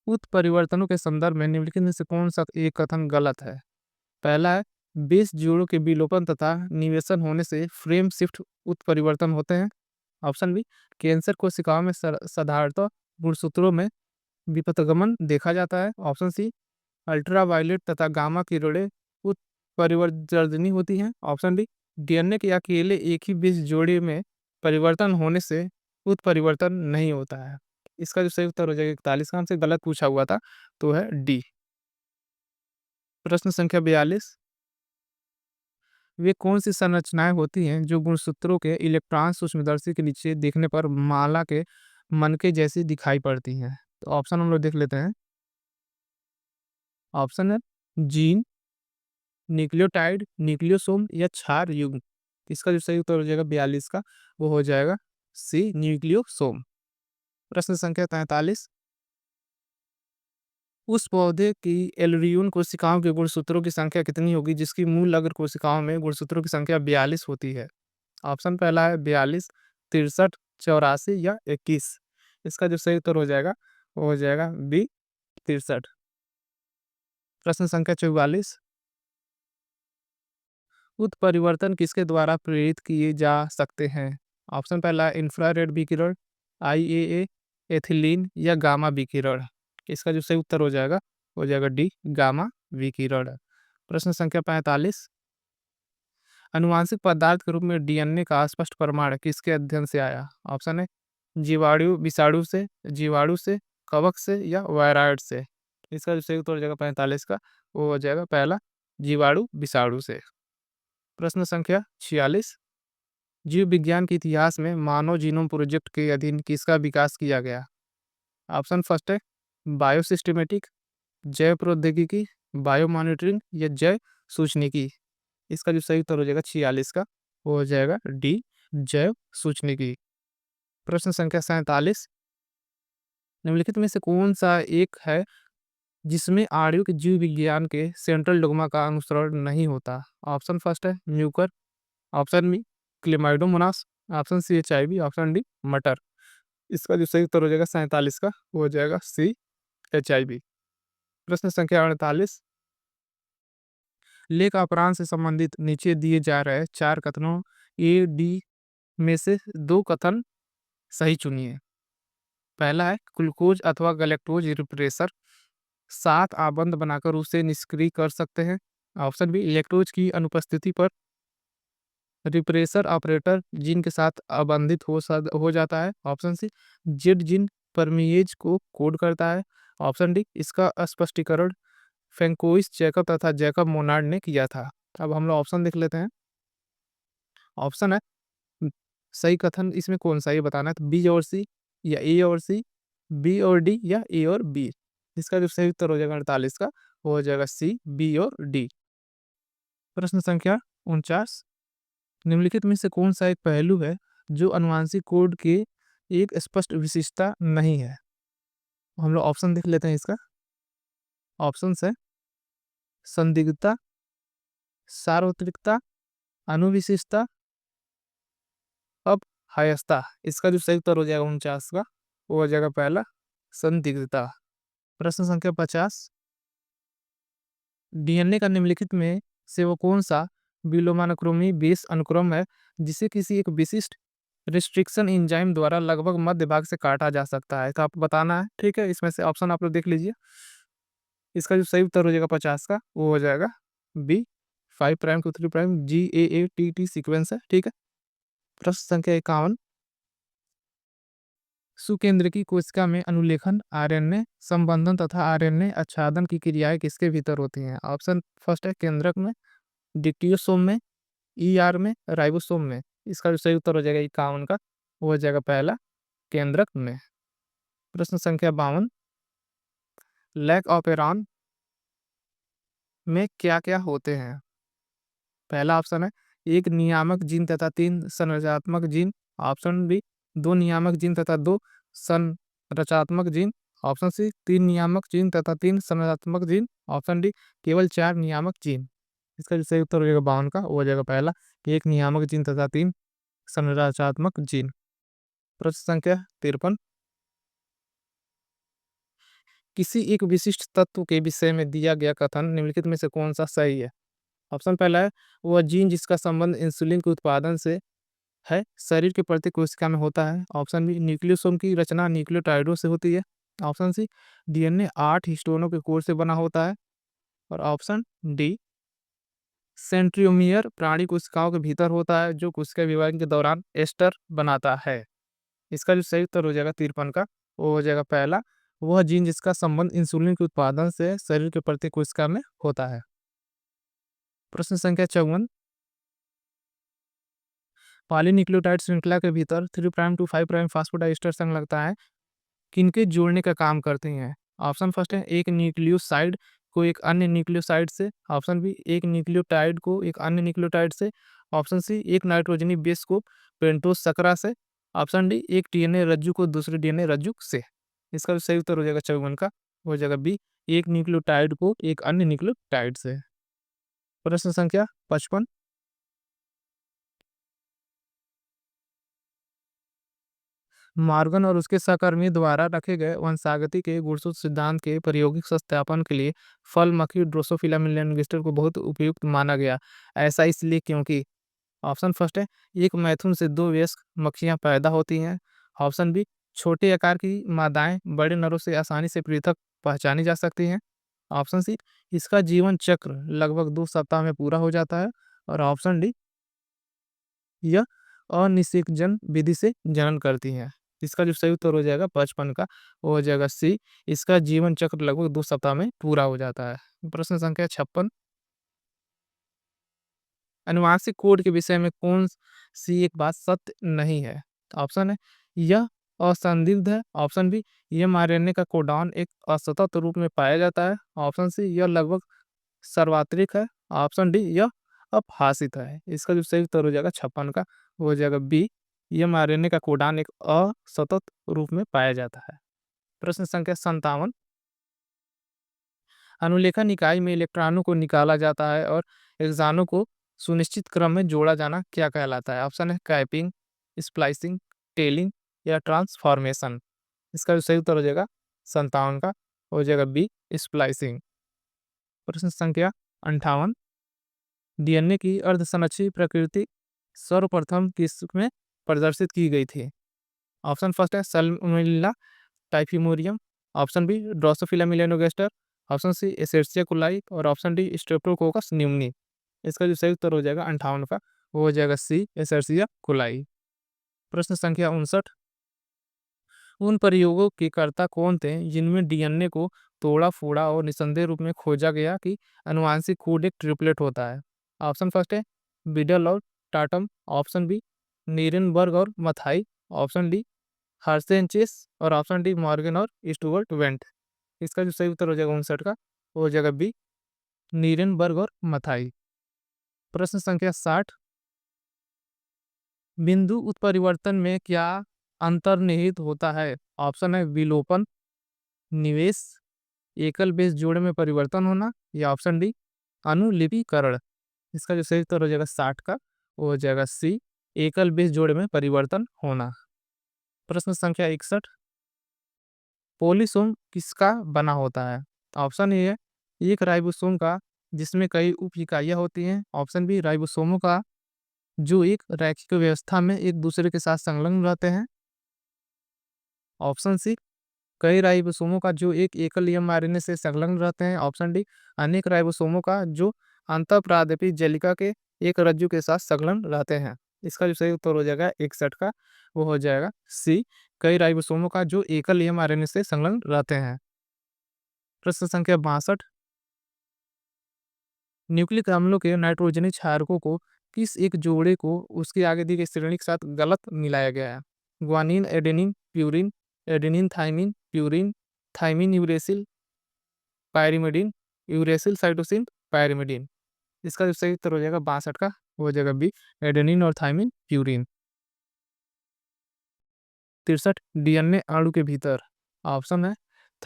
Speaker 1: उत्परिवर्तनों के संदर्भ में निम्नलिखित में से कौन सा एक कथन गलत है? पहला है बेस जोड़ों के विलोपन तथा निवेशन होने से फ्रेम शिफ्ट उत्परिवर्तन होते हैं। ऑप्शन बी, कैंसर कोशिकाओं में साधारणतः गुणसूत्रों में विपथगमन देखा जाता है। ऑप्शन सी, अल्ट्रावायलेट तथा गामा किरणें उत्परिवर्तनी होती हैं। ऑप्शन डी, डीएनए के अकेले एक ही बेस जोड़े में परिवर्तन होने से उत्परिवर्तन नहीं होता है। इसका जो सही उत्तर हो जाएगा 41 का, हमसे गलत पूछा हुआ था तो है डी। प्रश्न संख्या 42, वे कौन सी संरचनाएं होती हैं जो गुणसूत्रों के इलेक्ट्रॉन सूक्ष्मदर्शी के नीचे देखने पर माला के मनके जैसी दिखाई पड़ती हैं? तो ऑप्शन हम लोग देख लेते हैं। ऑप्शन है जीन, न्यूक्लियोटाइड, न्यूक्लियोसोम या क्षार युग्म। इसका जो सही उत्तर हो जाएगा 42 का वो हो जाएगा सी, न्यूक्लियोसोम। प्रश्न संख्या 43, उस पौधे की एलुरियन कोशिकाओं के गुणसूत्रों की संख्या कितनी होगी जिसकी मूल अग्र कोशिकाओं में गुणसूत्रों की संख्या 42 होती है? ऑप्शन पहला है 42, 63, 84 या 21। इसका जो सही उत्तर हो जाएगा वो हो जाएगा बी, 63। प्रश्न संख्या 44, उत्परिवर्तन किसके द्वारा प्रेरित किए जा सकते हैं? ऑप्शन पहला इंफ्रारेड विकिरण, IAA, एथिलीन या गामा विकिरण। इसका जो सही उत्तर हो जाएगा हो जाएगा डी गामा विकिरण। प्रश्न संख्या 45, अनुवांशिक पदार्थ के रूप में डीएनए का स्पष्ट प्रमाण किसके अध्ययन से आया? ऑप्शन है जीवाणु विषाणु से, जीवाणु से, कवक से या वायराइड से। इसका जो सही उत्तर हो जाएगा 45 का, वो हो जाएगा पहला जीवाणु विषाणु से। प्रश्न संख्या 46, जीव विज्ञान के इतिहास में मानव जीनोम प्रोजेक्ट के अधीन किसका विकास किया गया? ऑप्शन फर्स्ट है बायोसिस्टेमेटिक, जैव प्रौद्योगिकी, बायो मॉनिटरिंग या जैव सूचनिकी। इसका जो सही उत्तर हो जाएगा 46 का, वो हो जाएगा डी जैव सूचनिकी। प्रश्न संख्या 47, निम्नलिखित में से कौन सा एक है जिसमें आणविक जीव विज्ञान के सेंट्रल डोग्मा का अनुसरण नहीं होता? ऑप्शन फर्स्ट है mucor, option B chlamydomonas, option C HIV, option D मटर। इसका जो सही उत्तर हो जाएगा 47 का, वो हो जाएगा सी एचआईवी। प्रश्न संख्या 48, लेख अपरांत से संबंधित नीचे दिए जा रहे 4 कथनों ए डी में से 2 कथन सही चुनिए। पहला है ग्लूकोज अथवा गैलेक्टोज रिप्रेसर 7 आबंध बनाकर उसे निष्क्रिय कर सकते हैं। ऑप्शन बी लैक्टोज की अनुपस्थिति पर रिप्रेसर ऑपरेटर जीन के साथ आबंधित हो जाता है। Option C Z gene permease को कोड करता है। ऑप्शन डी इसका स्पष्टीकरण फ्रैंकोइस जैकब तथा जैकब मोनार्ड ने किया था। अब हम लोग ऑप्शन देख लेते हैं। ऑप्शन है सही कथन इसमें कौन सा ये बताना है, तो बी और सी या ए और सी, बी और डी या ए और बी। इसका जो सही उत्तर हो जाएगा 48 का, वो हो जाएगा सी बी और डी। प्रश्न संख्या 49, निम्नलिखित में से कौन सा एक पहलू है जो अनुवांशिक कोड के एक स्पष्ट विशेषता नहीं है? हम लोग ऑप्शन देख लेते हैं इसका। ऑप्शन है संदिग्धता, सार्वत्रिकता, अनुविशिष्टता, अब हायस्ता। इसका जो सही उत्तर हो जाएगा 49 का, वो हो जाएगा पहला संदिग्धता। प्रश्न संख्या 50, डीएनए का निम्नलिखित में से वो कौन सा विलोमानुक्रमी बेस अनुक्रम है जिसे किसी एक विशिष्ट रिस्ट्रिक्शन एंजाइम द्वारा लगभग मध्य भाग से काटा जा सकता है? तो आपको बताना है, ठीक है। इसमें से ऑप्शन आप लोग देख लीजिए। इसका जो सही उत्तर हो जाएगा 50 का, वो हो जाएगा B 5 prime to 3 prime GAATT sequence है, ठीक है। प्रश्न संख्या 51, सुकेंद्रकी कोशिका में अनुलेखन, आरएनए संबंधन तथा आरएनए आच्छादन की क्रियाएं किसके भीतर होती हैं? ऑप्शन फर्स्ट है केंद्रक में, डिक्टियोसोम में, ईआर में, राइबोसोम में। इसका जो सही उत्तर हो जाएगा 51 का, वो हो जाएगा पहला केंद्रक में। प्रश्न संख्या 52, लैक ऑपेरॉन में क्या क्या होते हैं? पहला ऑप्शन है एक नियामक जीन तथा 3 संरचनात्मक जीन। ऑप्शन बी 2 नियामक जीन तथा 2 संरचनात्मक जीन। ऑप्शन सी 3 नियामक जीन तथा 3 संरचनात्मक जीन। ऑप्शन डी केवल 4 नियामक जीन। इसका जो सही उत्तर हो जाएगा 52 का, वो हो जाएगा पहला एक नियामक जीन तथा 3 संरचनात्मक जीन। प्रश्न संख्या 53, किसी एक विशिष्ट तत्व के विषय में दिया गया कथन निम्नलिखित में से कौन सा सही है? ऑप्शन पहला है वह जीन जिसका संबंध इंसुलिन के उत्पादन से है शरीर के प्रत्येक कोशिका में होता है। ऑप्शन बी न्यूक्लियोसोम की रचना न्यूक्लियोटाइडों से होती है। ऑप्शन सी डीएनए 8 हिस्टोनों के कोर से बना होता है। और ऑप्शन डी सेंट्रियोमियर प्राणी कोशिकाओं के भीतर होता है जो कोशिका विभाजन के दौरान एस्टर बनाता है। इसका जो सही उत्तर हो जाएगा 53 का, वो हो जाएगा पहला वह जीन जिसका संबंध इंसुलिन के उत्पादन से शरीर के प्रत्येक कोशिका में होता है। प्रश्न संख्या 54, पॉलीन्यूक्लियोटाइड श्रृंखला के भीतर 3 प्राइम टू 5 प्राइम फास्फोडाइस्टर संलग्नता है किनके जोड़ने का काम करते हैं? ऑप्शन फर्स्ट है एक न्यूक्लियोसाइड को एक अन्य न्यूक्लियोसाइड से। ऑप्शन बी एक न्यूक्लियोटाइड को एक अन्य न्यूक्लियोटाइड से। ऑप्शन सी एक नाइट्रोजनी बेस को पेंटोस सकरा से। ऑप्शन डी एक डीएनए रज्जु को दूसरे डीएनए रज्जु से। इसका जो सही उत्तर हो जाएगा 54 का, हो जाएगा बी एक न्यूक्लियोटाइड को एक अन्य न्यूक्लियोटाइड से। प्रश्न संख्या 55, मॉर्गन और उसके सहकर्मी द्वारा रखे गए वंशागति के गुणसूत्र सिद्धांत के प्रायोगिक सत्यापन के लिए फल मक्खी ड्रोसोफिला मिलियन को बहुत उपयुक्त माना गया। ऐसा इसलिए क्योंकि ऑप्शन फर्स्ट है एक मैथुन से 2 वयस्क मक्खियां पैदा होती हैं। ऑप्शन बी छोटे आकार की मादाएं बड़े नरों से आसानी से पृथक पहचानी जा सकती हैं। ऑप्शन सी, इसका जीवन चक्र लगभग 2 सप्ताह में पूरा हो जाता है। और ऑप्शन डी, यह अनिषेकजन विधि से जनन करती हैं। इसका जो सही उत्तर हो जाएगा 55 का, वो हो जाएगा सी, इसका जीवन चक्र लगभग 2 सप्ताह में पूरा हो जाता है। प्रश्न संख्या 56, अनुवांशिक कोड के विषय में कौन-सी एक बात सत्य नहीं है? ऑप्शन है, यह असंदिग्ध है। ऑप्शन बी, एमआरएनए का कोडॉन एक असतत रूप में पाया जाता है। ऑप्शन सी, यह लगभग सार्वत्रिक है। ऑप्शन डी, यह अपहासित है। इसका जो सही उत्तर हो जाएगा 56 का, वो हो जाएगा बी, एमआरएनए का कोडॉन एक असतत रूप में पाया जाता है। प्रश्न संख्या 57, अनुलेखन इकाई में इलेक्ट्रॉनों को निकाला जाता है और एक्सॉनों को सुनिश्चित क्रम में जोड़ा जाना क्या कहलाता है? ऑप्शन है कैपिंग, स्प्लाइसिंग, टेलिंग या ट्रांसफॉर्मेशन। इसका जो सही उत्तर हो जाएगा 57 का, हो जाएगा बी, स्प्लाइसिंग। प्रश्न संख्या 58, डीएनए की अर्धसंरक्षी प्रकृति सर्वप्रथम किसमें प्रदर्शित की गई थी? ऑप्शन फर्स्ट है Salmonella typhimurium. Option B, Drosophila melanogaster. Option C, Escherichia coli. और ऑप्शन डी, स्ट्रेप्टोकोकस न्यूमनी। इसका जो सही उत्तर हो जाएगा 58 का, वो हो जाएगा सी, एशेरिचिया कोलाई। प्रश्न संख्या 59, उन प्रयोगों के कर्ता कौन थे जिनमें डीएनए को तोड़ा फोड़ा और निस्संदेह रूप में खोजा गया कि अनुवांशिक कोड एक ट्रिपलेट होता है? ऑप्शन फर्स्ट है बिडल और टाटम। ऑप्शन बी, नीरेनबर्ग और मथाई। ऑप्शन डी, हार्सेनचेस। और ऑप्शन डी, मॉर्गन और स्टुअर्ट वेंट। इसका जो सही उत्तर हो जाएगा 59 का, वो हो जाएगा बी, नीरेनबर्ग और मथाई। प्रश्न संख्या 60, बिंदु उत्परिवर्तन में क्या अंतर्निहित होता है? ऑप्शन है विलोपन, निवेश, एकल बेस जोड़े में परिवर्तन होना या ऑप्शन डी, अनुलिपिकरण। इसका जो सही उत्तर हो जाएगा 60 का, वो हो जाएगा सी, एकल बेस जोड़े में परिवर्तन होना। प्रश्न संख्या 61, पोलिसोम किसका बना होता है? ऑप्शन ए है एक राइबोसोम का जिसमें कई उप इकाइयां होती हैं। ऑप्शन बी, राइबोसोमों का जो एक रैखिक व्यवस्था में एक दूसरे के साथ संलग्न रहते हैं। ऑप्शन सी, कई राइबोसोमों का जो एक एकल एमआरएनए से संलग्न रहते हैं। ऑप्शन डी, अनेक राइबोसोमों का जो अंतःप्रादेपिक जलिका के एक रज्जु के साथ संलग्न रहते हैं। इसका जो सही उत्तर हो जाएगा 61 का, वो हो जाएगा सी, कई राइबोसोमों का जो एकल एमआरएनए से संलग्न रहते हैं। प्रश्न संख्या 62, न्यूक्लिक अम्लों के नाइट्रोजनी क्षारकों को किस एक जोड़े को उसके आगे दी गई श्रेणी के साथ गलत मिलाया गया है? Guanine adenine purine, adenine thymine purine, thymine uracil pyrimidine, uracil cytosine pyrimidine. इसका जो सही उत्तर हो जाएगा 62 का, वो हो जाएगा बी, एडेनिन और थाइमिन प्यूरिन। 63, डीएनए अणु के भीतर। ऑप्शन है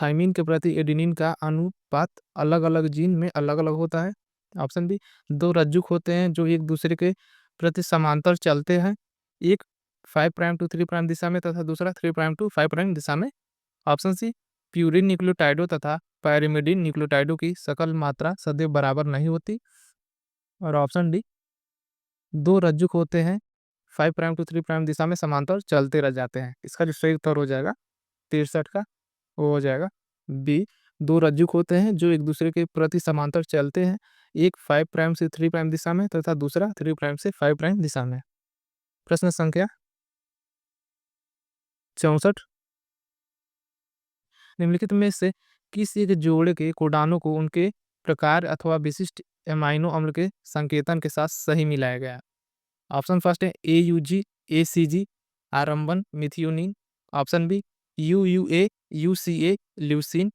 Speaker 1: थाइमिन के प्रति एडेनिन का अनुपात अलग अलग जीन में अलग अलग होता है। ऑप्शन बी, दो रज्जुक होते हैं जो एक दूसरे के प्रति समांतर चलते हैं, एक 5 प्राइम टू 3 प्राइम दिशा में तथा दूसरा 3 प्राइम टू 5 प्राइम दिशा में। ऑप्शन सी, प्यूरिन न्यूक्लियोटाइडों तथा पायरिमिडीन न्यूक्लियोटाइडों की सकल मात्रा सदैव बराबर नहीं होती। और ऑप्शन डी, दो रज्जुक होते हैं 5 प्राइम टू 3 प्राइम दिशा में समांतर चलते रह जाते हैं। इसका जो सही उत्तर हो जाएगा 63 का, वो हो जाएगा बी, दो रज्जुक होते हैं जो एक दूसरे के प्रति समांतर चलते हैं, एक 5 प्राइम से 3 प्राइम दिशा में तथा दूसरा 3 प्राइम से 5 प्राइम दिशा में। प्रश्न संख्या 64, निम्नलिखित में से किस एक जोड़े के कोडानों को उनके प्रकार अथवा विशिष्ट एमाइनो अम्ल के संकेतन के साथ सही मिलाया गया है? ऑप्शन फर्स्ट है AUG ACG आरम्बन methionine. Option B, UUA UCA leucine.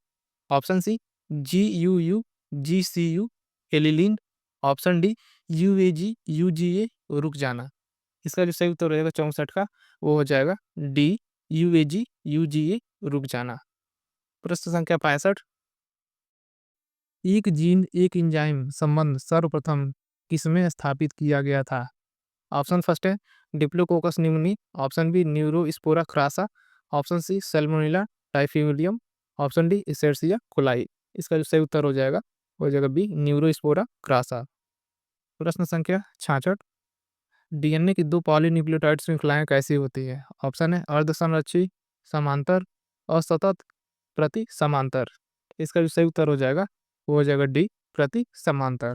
Speaker 1: Option C, GUU GCU alanine. Option D, UAG UGA रुक जाना। इसका जो सही उत्तर रहेगा 64 का, वो हो जाएगा डी, UAG UGA रुक जाना। प्रश्न संख्या 65, एक जीन एक एंजाइम संबंध सर्वप्रथम किसमें स्थापित किया गया था? ऑप्शन फर्स्ट है Diplococcus pneumoniae. Option B, Neurospora crassa. Option C, Salmonella typhimurium. Option D, Escherichia coli. इसका जो सही उत्तर हो जाएगा बी, न्यूरोस्पोरा क्रासा। प्रश्न संख्या 66, डीएनए की दो पॉलीन्यूक्लियोटाइड श्रृंखलाएं कैसी होती है? ऑप्शन है अर्धसंरक्षी, समांतर, असतत, प्रति समांतर। इसका जो सही उत्तर हो जाएगा वो हो जाएगा डी, प्रति समांतर।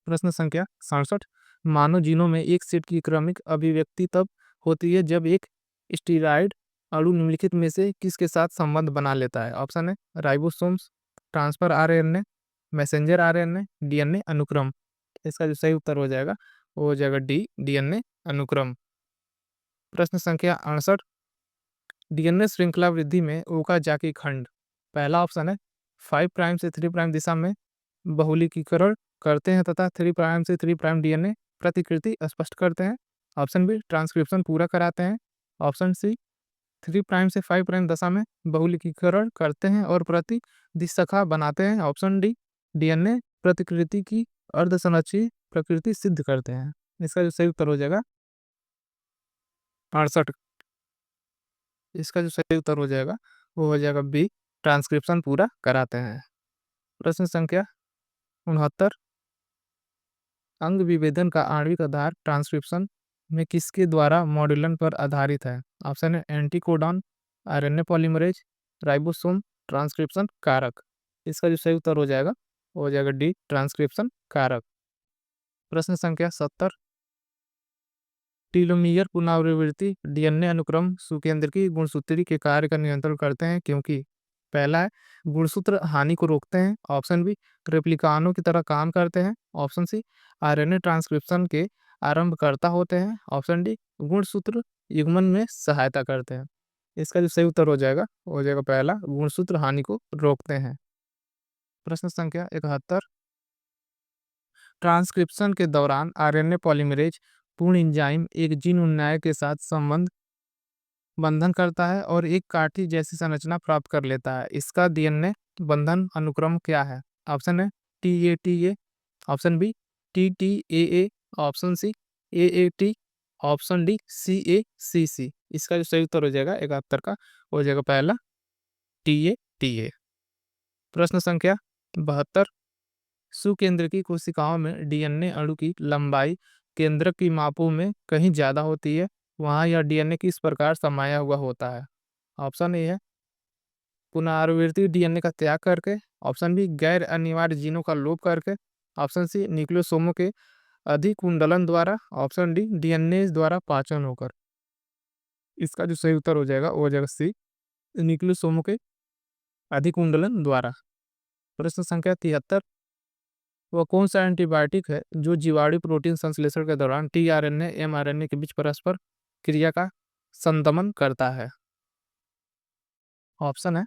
Speaker 1: प्रश्न संख्या 67, मानव जीनोम में एक सेट की क्रमिक अभिव्यक्ति तब होती है जब एक स्टीरॉयड अणु निम्नलिखित में से किसके साथ संबंध बना लेता है। ऑप्शन है ribosomes, transfer RNA, messenger RNA, DNA अनुक्रम। इसका जो सही उत्तर हो जाएगा वो हो जाएगा डी, डीएनए अनुक्रम। प्रश्न संख्या 68, डीएनए श्रृंखला वृद्धि में ओकाजाकी खंड। पहला ऑप्शन है 5 प्राइम से 3 प्राइम दिशा में बहुलकीकरण करते हैं तथा 3 प्राइम से 3 प्राइम डीएनए प्रतिकृति स्पष्ट करते हैं। ऑप्शन बी, ट्रांसक्रिप्शन पूरा कराते हैं। ऑप्शन सी, 3 प्राइम से 5 प्राइम दशा में बहुलकीकरण करते हैं और प्रति दिशाखा बनाते हैं। ऑप्शन डी, डीएनए प्रतिकृति की अर्धसंरक्षी प्रकृति सिद्ध करते हैं। इसका जो सही उत्तर हो जाएगा 68। इसका जो सही उत्तर हो जाएगा वो हो जाएगा बी, ट्रांसक्रिप्शन पूरा कराते हैं। प्रश्न संख्या 69, अंग विभेदन का आणविक आधार ट्रांसक्रिप्शन में किसके द्वारा मॉड्यूलन पर आधारित है। ऑप्शन है anticodon, RNA polymerase, ribosome, transcription कारक। इसका जो सही उत्तर हो जाएगा वो हो जाएगा डी, ट्रांसक्रिप्शन कारक। प्रश्न संख्या 70, टीलोमियर पुनरावृत्ति डीएनए अनुक्रम सुकेंद्रकी गुणसूत्री के कार्य का नियंत्रण करते हैं क्योंकि पहला है गुणसूत्र हानि को रोकते हैं। ऑप्शन बी, रेप्लिकानों की तरह काम करते हैं। ऑप्शन सी, आरएनए ट्रांसक्रिप्शन के आरंभकर्ता होते हैं। ऑप्शन डी, गुणसूत्र युग्मन में सहायता करते हैं। इसका जो सही उत्तर हो जाएगा वो हो जाएगा पहला, गुणसूत्र हानि को रोकते हैं। प्रश्न संख्या 71, ट्रांसक्रिप्शन के दौरान आरएनए पॉलीमरेज पूर्ण एंजाइम एक जीन उन्नयन के साथ संबंध बंधन करता है और एक काठी जैसी संरचना प्राप्त कर लेता है। इसका डीएनए बंधन अनुक्रम क्या है। ऑप्शन है T A, option B T option C A, option D C. इसका जो सही उत्तर हो जाएगा 71 का हो जाएगा पहला, टी ए। प्रश्न संख्या 72, सुकेंद्र की कोशिकाओं में डीएनए अणु की लंबाई केंद्रक की मापों में कहीं ज्यादा होती है, वहां यह डीएनए किस प्रकार समाया हुआ होता है। ऑप्शन ए है पुनरावृत्ति डीएनए का त्याग करके। ऑप्शन बी, गैर अनिवार्य जीनों का लोप करके। ऑप्शन सी, न्यूक्लियोसोमों के अधिकुंडलन द्वारा। ऑप्शन डी, डीएनए द्वारा पाचन होकर। इसका जो सही उत्तर हो जाएगा वो हो जाएगा सी, न्यूक्लियोसोमों के अधिकुंडलन द्वारा। प्रश्न संख्या 73, वह कौन सा एंटीबायोटिक है जो जीवाणु प्रोटीन संश्लेषण के दौरान टीआरएनए एमआरएनए के बीच परस्पर क्रिया का संदमन करता है। ऑप्शन है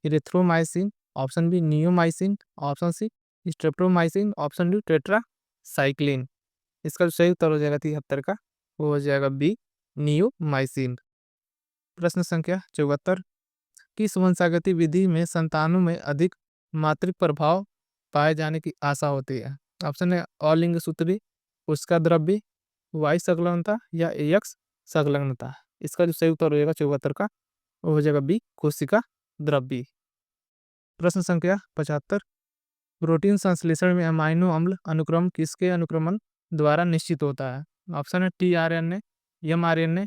Speaker 1: erythromycin, option B neomycin, option C streptomycin, option D tetracycline. इसका जो सही उत्तर हो जाएगा 73 का वो हो जाएगा बी, नियोमाइसिन। प्रश्न संख्या 74, किस वंशागति विधि में संतानों में अधिक मातृक प्रभाव पाए जाने की आशा होती है। ऑप्शन है अलिंग सूत्री, उसका द्रव्य, वाई संलग्नता या एक्स संलग्नता। इसका जो सही उत्तर हो जाएगा 74 का वो हो जाएगा बी, कोशिका द्रव्य। प्रश्न संख्या 75, प्रोटीन संश्लेषण में अमाइनो अम्ल अनुक्रम किसके अनुक्रमण द्वारा निश्चित होता है। ऑप्शन है टीआरएनए, एमआरएनए,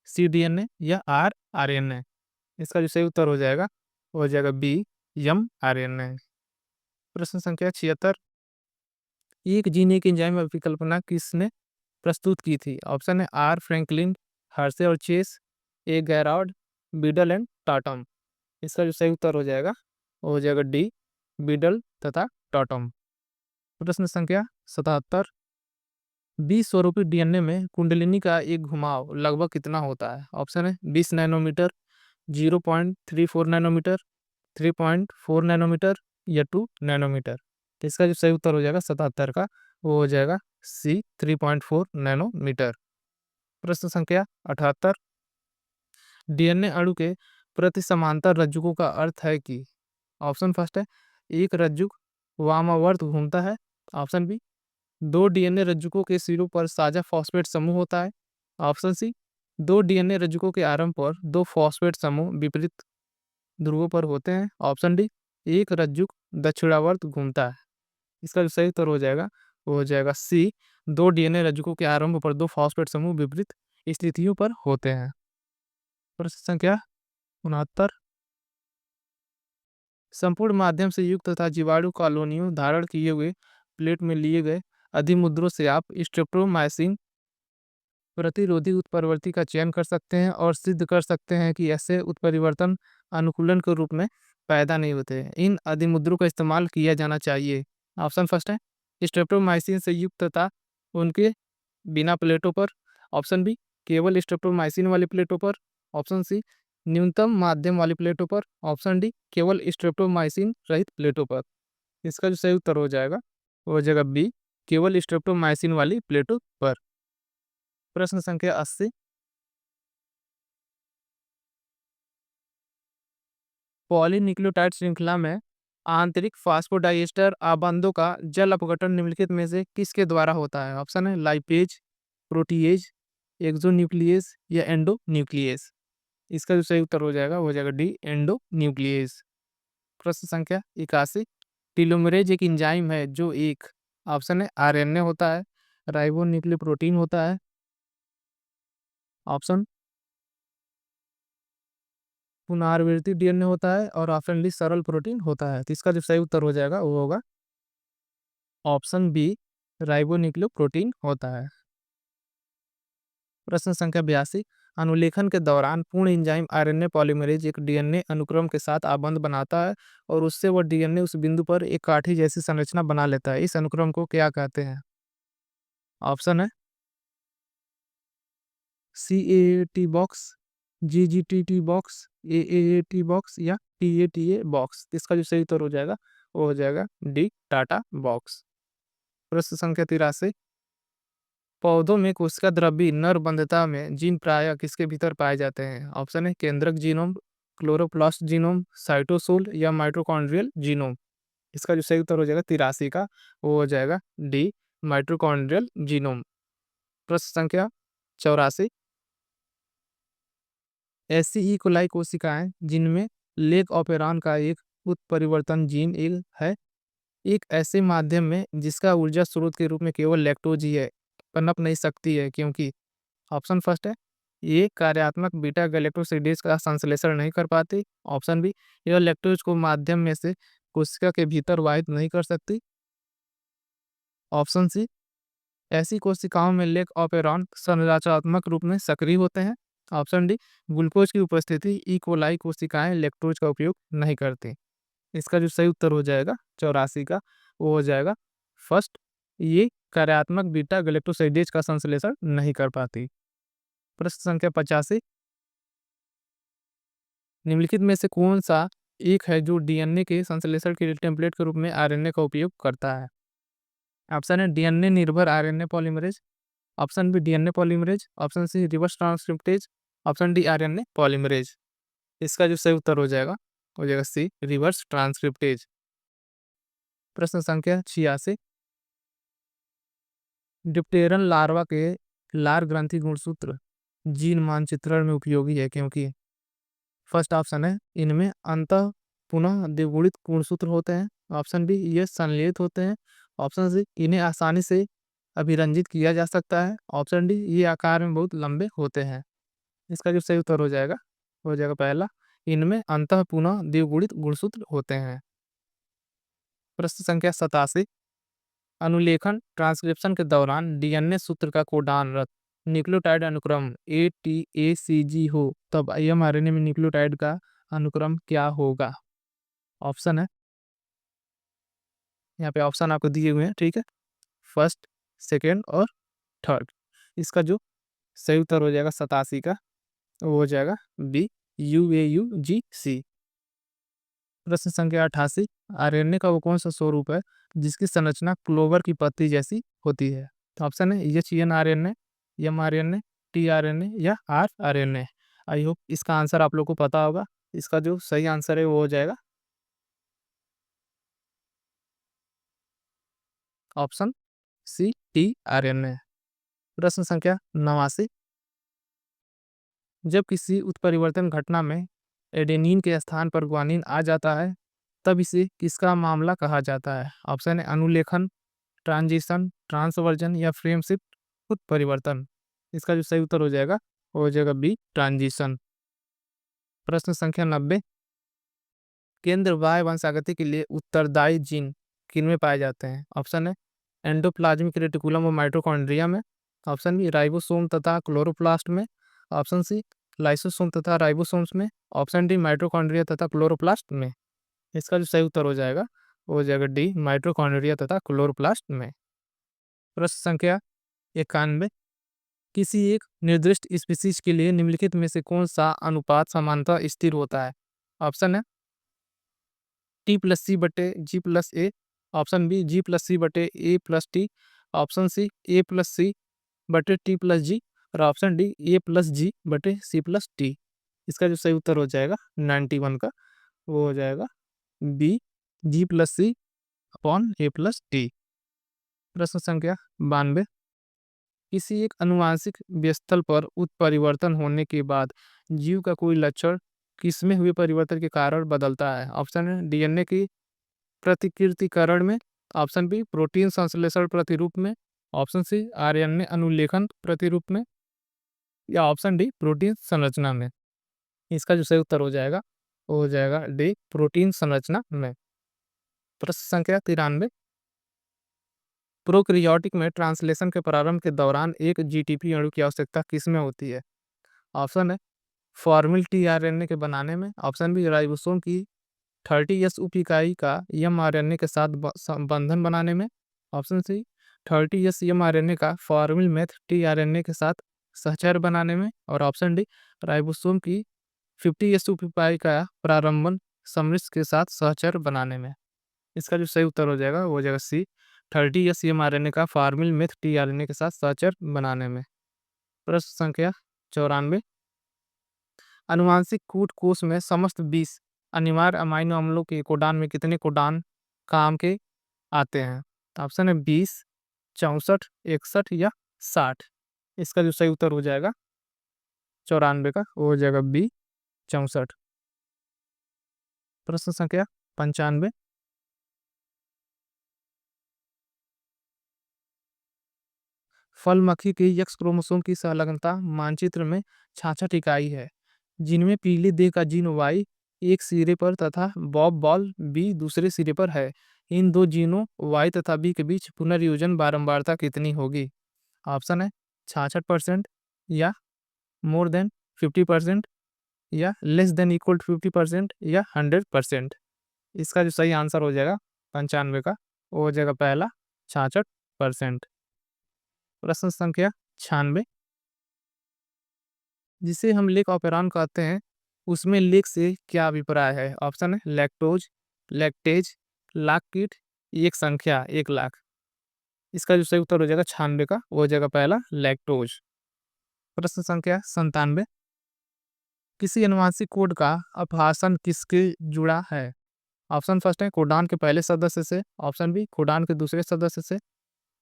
Speaker 1: सीडीएनए या आरआरएनए। इसका जो सही उत्तर हो जाएगा वो हो जाएगा बी, एमआरएनए। प्रश्न संख्या 76, एक जीन एक एंजाइम अभिकल्पना किसने प्रस्तुत की थी। ऑप्शन है आर फ्रैंकलिन, हर्शे और Chase, A Garrard, Beadle and Tatum. इसका जो सही उत्तर हो जाएगा वो हो जाएगा डी, बीडल तथा टॉटम। प्रश्न संख्या 77, 20 स्वरूपी डीएनए में कुंडलिनी का एक घुमाव लगभग कितना होता है। ऑप्शन है 20 नैनोमीटर, 0.34 नैनोमीटर, 3.4 नैनोमीटर या 2 नैनोमीटर। इसका जो सही उत्तर हो जाएगा 77 का वो हो जाएगा सी, 3.4 नैनोमीटर। प्रश्न संख्या 78, डीएनए अणु के प्रति समांतर रज्जुकों का अर्थ है कि। ऑप्शन फर्स्ट है एक रज्जुक वामावर्त घूमता है। ऑप्शन बी, 2 डीएनए रज्जुकों के सिरों पर साझा फॉस्फेट समूह होता है। ऑप्शन सी, 2 डीएनए रज्जुकों के आरंभ पर 2 फॉस्फेट समूह विपरीत ध्रुवों पर होते हैं। ऑप्शन डी, एक रज्जुक दक्षिणावर्त घूमता है। इसका जो सही उत्तर हो जाएगा वो हो जाएगा सी, 2 डीएनए रज्जुकों के आरंभ पर 2 फॉस्फेट समूह विपरीत स्थितियों पर होते हैं। प्रश्न संख्या 69, संपूर्ण माध्यम से युक्त तथा जीवाणु कॉलोनियों धारण किए हुए प्लेट में लिए गए अधिमुद्रों से आप स्ट्रेप्टोमाइसिन प्रतिरोधी उत्परिवर्ती का चयन कर सकते हैं और सिद्ध कर सकते हैं कि ऐसे उत्परिवर्तन अनुकूलन के रूप में पैदा नहीं होते हैं। इन अधिमुद्रों का इस्तेमाल किया जाना चाहिए। ऑप्शन फर्स्ट है स्ट्रेप्टोमाइसिन से युक्त तथा उनके बिना प्लेटों पर। ऑप्शन बी केवल स्ट्रेप्टोमाइसिन वाली प्लेटों पर। ऑप्शन सी न्यूनतम माध्यम वाली प्लेटों पर। ऑप्शन डी केवल स्ट्रेप्टोमाइसिन रहित प्लेटों पर। इसका जो सही उत्तर हो जाएगा वो हो जाएगा बी केवल स्ट्रेप्टोमाइसिन वाली प्लेटों पर। प्रश्न संख्या 80। पॉलीन्यूक्लियोटाइड श्रृंखला में आंतरिक फास्फोडाइएस्टर आबंधों का जल अपघटन निम्नलिखित में से किसके द्वारा होता है? ऑप्शन है लाइपेज, प्रोटीएज, एक्सोन्यूक्लियस या एंडोन्यूक्लियस। इसका जो सही उत्तर हो जाएगा वो हो जाएगा डी एंडोन्यूक्लियस। प्रश्न संख्या 81। टीलोमरेज एक एंजाइम है जो एक ऑप्शन है आरएनए होता है, राइबोन्यूक्लियोप्रोटीन होता है, ऑप्शन पुनरावृत्ति डीएनए होता है और ऑप्शन डी सरल प्रोटीन होता है। तो इसका जो सही उत्तर हो जाएगा वो होगा ऑप्शन बी राइबोन्यूक्लियोप्रोटीन होता है। प्रश्न संख्या 82। अनुलेखन के दौरान पूर्ण एंजाइम आरएनए पॉलीमरेज एक डीएनए अनुक्रम के साथ आबंध बनाता है और उससे वह डीएनए उस बिंदु पर एक काठी जैसी संरचना बना लेता है। इस अनुक्रम को क्या कहते हैं? ऑप्शन है CAAT box, GGTT box, AAAT box या TATA बॉक्स। इसका जो सही उत्तर हो जाएगा वो हो जाएगा डी टाटा बॉक्स। प्रश्न संख्या 83। पौधों में कोशिका द्रव्य नर बंधता में जीन प्रायः किसके भीतर पाए जाते हैं? ऑप्शन है केंद्रक जीनोम, क्लोरोप्लास्ट जीनोम, साइटोसोल या माइटोकॉन्ड्रियल जीनोम। इसका जो सही उत्तर हो जाएगा 83 का वो हो जाएगा डी माइटोकॉन्ड्रियल जीनोम। प्रश्न संख्या 84। ऐसी ई कोलाई कोशिकाएं जिनमें लेग ऑपेरॉन का एक उत्परिवर्तन जीन एक है एक ऐसे माध्यम में जिसका ऊर्जा स्रोत के रूप में केवल लैक्टोज ही है पनप नहीं सकती है क्योंकि ऑप्शन फर्स्ट है ये कार्यात्मक बीटा गैलेक्टोसिडेज का संश्लेषण नहीं कर पाती। ऑप्शन बी यह लैक्टोज को माध्यम में से कोशिका के भीतर वाहित नहीं कर सकती। ऑप्शन सी ऐसी कोशिकाओं में लेग ऑपेरॉन संरचनात्मक रूप में सक्रिय होते हैं। ऑप्शन डी ग्लूकोज की उपस्थिति ई कोलाई कोशिकाएं लैक्टोज का उपयोग नहीं करती। इसका जो सही उत्तर हो जाएगा 84 का वो हो जाएगा फर्स्ट ये कार्यात्मक बीटा गैलेक्टोसाइडेज का संश्लेषण नहीं कर पाती। प्रश्न संख्या 85। निम्नलिखित में से कौन सा एक है जो डीएनए के संश्लेषण के लिए टेम्पलेट के रूप में आरएनए का उपयोग करता है? ऑप्शन है डीएनए निर्भर RNA polymerase, option B DNA polymerase, option C reverse transcriptase, option D RNA polymerase. इसका जो सही उत्तर हो जाएगा सी रिवर्स ट्रांसक्रिप्टेज। प्रश्न संख्या 86। डिप्टेरन लार्वा के लार ग्रंथि गुणसूत्र जीन मानचित्रण में उपयोगी है क्योंकि फर्स्ट ऑप्शन है इनमें अंतः पुनः द्विगुणित गुणसूत्र होते हैं। ऑप्शन बी ये संलेलित होते हैं। ऑप्शन सी इन्हें आसानी से अभिरंजित किया जा सकता है। ऑप्शन डी ये आकार में बहुत लंबे होते हैं। इसका जो सही उत्तर हो जाएगा पहला इनमें अंतः पुनः द्विगुणित गुणसूत्र होते हैं। प्रश्न संख्या 87। अनुलेखन ट्रांसक्रिप्शन के दौरान डीएनए सूत्र का कोडान रत न्यूक्लियोटाइड अनुक्रम ATACG हो तब mRNA में न्यूक्लियोटाइड का अनुक्रम क्या होगा? ऑप्शन है यहाँ पे ऑप्शन आपको दिए हुए हैं, ठीक है, फर्स्ट, सेकेंड और थर्ड। इसका जो सही उत्तर हो जाएगा 87 का वो हो जाएगा बी UAUGC। प्रश्न संख्या 88। आरएनए का वो कौन सा स्वरूप है जिसकी संरचना क्लोवर की पत्ती जैसी होती है? तो ऑप्शन है HNRNA, mRNA, tRNA या rRNA। आई होप इसका आंसर आप लोग को पता होगा। इसका जो सही आंसर है वो हो जाएगा ऑप्शन सी tRNA। प्रश्न संख्या 89। जब किसी उत्परिवर्तन घटना में एडेनिन के स्थान पर ग्वानिन आ जाता है तब इसे किसका मामला कहा जाता है? ऑप्शन है अनुलेखन, ट्रांजिशन, ट्रांसवर्जन या फ्रेम शिफ्ट उत्परिवर्तन। इसका जो सही उत्तर हो जाएगा वो हो जाएगा बी ट्रांजिशन। प्रश्न संख्या 90। केंद्र बाह्य वंशागति के लिए उत्तरदायी जीन किनमें पाए जाते हैं? ऑप्शन है एंडोप्लाज्मिक रेटिकुलम और माइटोकॉन्ड्रिया में। ऑप्शन बी राइबोसोम तथा क्लोरोप्लास्ट में। ऑप्शन सी लाइसोसोम तथा राइबोसोम्स में। ऑप्शन डी माइटोकॉन्ड्रिया तथा क्लोरोप्लास्ट में। इसका जो सही उत्तर हो जाएगा वो हो जाएगा डी माइटोकॉन्ड्रिया तथा क्लोरोप्लास्ट में। प्रश्न संख्या 91। किसी एक निर्दिष्ट स्पीशीज के लिए निम्नलिखित में से कौन सा अनुपात सामान्यतः स्थिर होता है? ऑप्शन है T+C/G+A। Option B G+C/A+T। Option C A+C/T+G और ऑप्शन डी A+G/C+T। इसका जो सही उत्तर हो जाएगा 91 का वो हो जाएगा बी G+C/A+T। प्रश्न संख्या 92। किसी एक आनुवंशिक व्यवस्थल पर उत्परिवर्तन होने के बाद जीव का कोई लक्षण किसमें हुए परिवर्तन के कारण बदलता है? ऑप्शन है डीएनए की प्रतिकृतिकरण में। ऑप्शन बी प्रोटीन संश्लेषण प्रतिरूप में। ऑप्शन सी आरएनए अनुलेखन प्रतिरूप में या ऑप्शन डी प्रोटीन संरचना में। इसका जो सही उत्तर हो जाएगा वो हो जाएगा डी प्रोटीन संरचना में। प्रश्न संख्या 93। प्रोकैरियोटिक में ट्रांसलेशन के प्रारंभ के दौरान एक जीटीपी अणु की आवश्यकता किसमें होती है? ऑप्शन है फॉर्मिल टीआरएनए के बनाने में। ऑप्शन बी राइबोसोम की 30S उप इकाई का mRNA के साथ बंधन बनाने में। ऑप्शन सी 30S mRNA का फॉर्मिल मेथ टीआरएनए के साथ सहचर बनाने में। और ऑप्शन डी राइबोसोम की 50S उप इकाई का प्रारंभन समृद्ध के साथ सहचर बनाने में। इसका जो सही उत्तर हो जाएगा वो हो जाएगा सी 30S mRNA का फॉर्मिल मेथ टीआरएनए के साथ सहचर बनाने में। प्रश्न संख्या 94। आनुवांशिक कूट कोष में समस्त 20 अनिवार्य अमीनो अम्लों के कोडान में कितने कोडान काम के आते हैं? ऑप्शन है 20, 64, 61 या 60। इसका जो सही उत्तर हो जाएगा 94 का वो हो जाएगा बी 64। प्रश्न संख्या 95। फल मक्खी के एक्स क्रोमोसोम की संलग्नता मानचित्र में 66 इकाई है, जिनमें पीली देह का जीन वाई एक सिरे पर तथा बॉब बॉल बी दूसरे सिरे पर है। इन दो जीनों वाई तथा बी के बीच पुनर्योजन बारंबारता कितनी होगी? ऑप्शन है 66% या मोर देन 50% या लेस देन इक्वल टू 50% या 100%। इसका जो सही आंसर हो जाएगा 95 का वो हो जाएगा पहला 66%। प्रश्न संख्या 96। जिसे हम लेक ऑपेरॉन कहते हैं उसमें लेक से क्या अभिप्राय है? ऑप्शन है लैक्टोज, लैक्टेज, लाख कीट, एक संख्या 1 लाख। इसका जो सही उत्तर हो जाएगा 96 का वो हो जाएगा पहला लैक्टोज। प्रश्न संख्या 97। किसी अनुवांशिक कोड का अपहासन किसके जुड़ा है? ऑप्शन फर्स्ट है कोडान के पहले सदस्य से। ऑप्शन बी कोडान के दूसरे सदस्य से।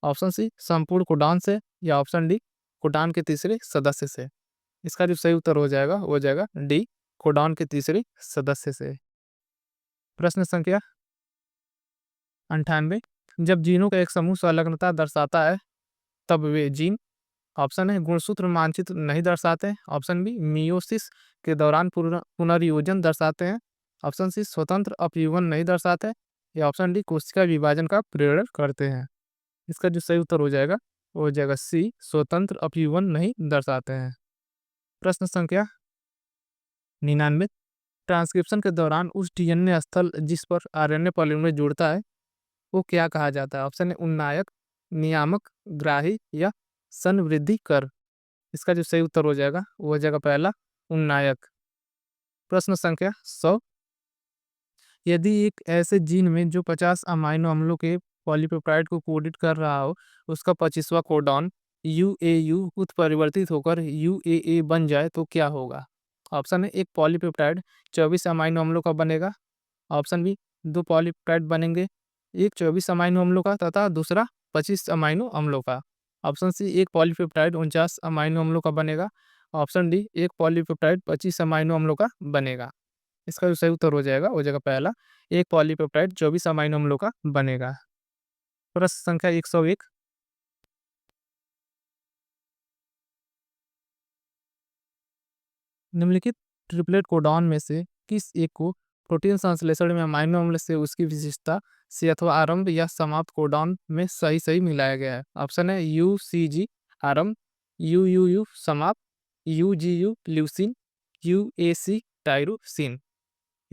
Speaker 1: ऑप्शन सी संपूर्ण कोडान से या ऑप्शन डी कोडान के तीसरे सदस्य से। इसका जो सही उत्तर हो जाएगा वो हो जाएगा डी कोडान के तीसरे सदस्य से। प्रश्न संख्या 98। जब जीनों का एक समूह संलग्नता दर्शाता है तब वे जीन ऑप्शन है गुणसूत्र मानचित्र नहीं दर्शाते। ऑप्शन बी मियोसिस के दौरान पुनर्योजन दर्शाते हैं। ऑप्शन सी स्वतंत्र अपयूवन नहीं दर्शाते या ऑप्शन डी कोशिका विभाजन का प्रेरण करते हैं। इसका जो सही उत्तर हो जाएगा वो हो जाएगा सी स्वतंत्र अपयूवन नहीं दर्शाते हैं। प्रश्न संख्या 99। ट्रांसक्रिप्शन के दौरान उस डीएनए स्थल जिस पर आरएनए पॉलीमरेज जुड़ता है वो क्या कहा जाता है? ऑप्शन है उन्नायक, नियामक, ग्राही या संवृद्धि कर। इसका जो सही उत्तर हो जाएगा वो हो जाएगा पहला उन्नायक। प्रश्न संख्या 100। यदि एक ऐसे जीन में जो 50 अमीनो अम्लों के पॉलीपेप्टाइड को कोडित कर रहा हो उसका 25वां कोडॉन यूएयू उत्परिवर्तित होकर यूएए बन जाए तो क्या होगा? ऑप्शन है एक पॉलीपेप्टाइड 24 अमीनो अम्लों का बनेगा। ऑप्शन बी 2 पॉलीपेप्टाइड बनेंगे, एक 24 अमीनो अम्लों का तथा दूसरा 25 अमीनो अम्लों का। ऑप्शन सी एक पॉलीपेप्टाइड 49 अमीनो अम्लों का बनेगा। ऑप्शन डी एक पॉलीपेप्टाइड 25 अमीनो अम्लों का बनेगा। इसका जो सही उत्तर हो जाएगा वो जगह पहला एक पॉलीपेप्टाइड 24 अमीनो अम्लों का बनेगा। प्रश्न संख्या 101। निम्नलिखित ट्रिपलेट कोडॉन में से किस एक को प्रोटीन संश्लेषण में अमीनो अम्ल से उसकी विशिष्टता से अथवा आरंभ या समाप्त कोडॉन में सही सही मिलाया गया है। ऑप्शन है UCG आरंभ, UUU समाप्त, UGU ल्यूसीन, UAC टायरोसिन।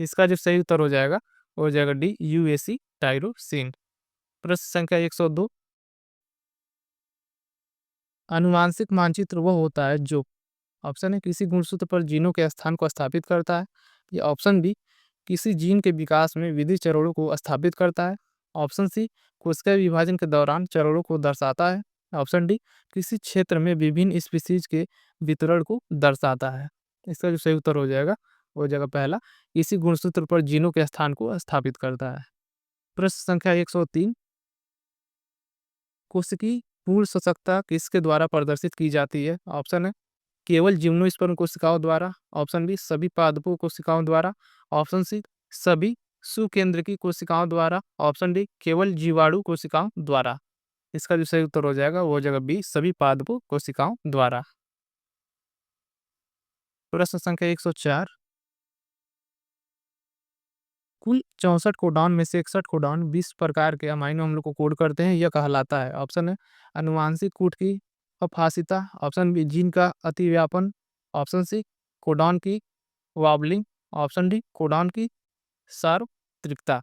Speaker 1: इसका जो सही उत्तर हो जाएगा वो हो जाएगा डी UAC टायरोसिन। प्रश्न संख्या 102, अनुवांशिक मानचित्र वह होता है जो, ऑप्शन है किसी गुणसूत्र पर जीनों के स्थान को स्थापित करता है, या ऑप्शन बी किसी जीन के विकास में विविध चरणों को स्थापित करता है, ऑप्शन सी कोशिका विभाजन के दौरान चरणों को दर्शाता है, ऑप्शन डी किसी क्षेत्र में विभिन्न स्पीसीज के वितरण को दर्शाता है। इसका जो सही उत्तर हो जाएगा वो हो जाएगा पहला, किसी गुणसूत्र पर जीनों के स्थान को स्थापित करता है। प्रश्न संख्या 103, कोशिकी पूर्ण सशक्तता किसके द्वारा प्रदर्शित की जाती है, ऑप्शन है केवल जिम्नोस्पर्म कोशिकाओं द्वारा, ऑप्शन बी सभी पादपों कोशिकाओं द्वारा, ऑप्शन सी सभी सुकेंद्रकी कोशिकाओं द्वारा, ऑप्शन डी केवल जीवाणु कोशिकाओं द्वारा। इसका जो सही उत्तर हो जाएगा वो हो जाएगा बी सभी पादपों कोशिकाओं द्वारा। प्रश्न संख्या 104, कुल 64 कोडॉन में से 61 कोडॉन 20 प्रकार के अमीनो अम्लों को कोड करते हैं, यह कहलाता है। ऑप्शन है अनुवांशिक कूट की अफासिता, ऑप्शन बी जीन का अतिव्यापन, ऑप्शन सी कोडॉन की वॉबलिंग, ऑप्शन डी कोडॉन की सार्वत्रिकता।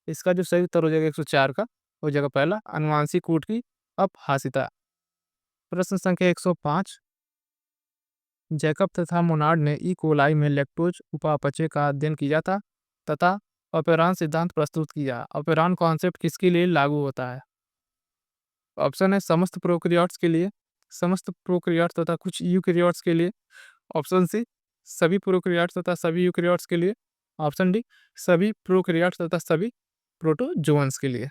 Speaker 1: इसका जो सही उत्तर हो जाएगा 104 का हो जाएगा पहला, अनुवांशिक कूट की अपहासिता। प्रश्न संख्या 105, जैकब तथा मोनार्ड ने ई कोलाई में लैक्टोज उपापचय का अध्ययन किया था तथा ऑपेरान सिद्धांत प्रस्तुत किया। ऑपेरान कॉन्सेप्ट किसके लिए लागू होता है, ऑप्शन है समस्त प्रोकैरियोट्स के लिए, समस्त प्रोकैरियोट्स तथा कुछ यूकैरियोट्स के लिए, ऑप्शन सी सभी प्रोकैरियोट्स तथा सभी यूकैरियोट्स के लिए, ऑप्शन डी सभी प्रोकैरियोट्स तथा सभी प्रोटोजोअन्स के लिए।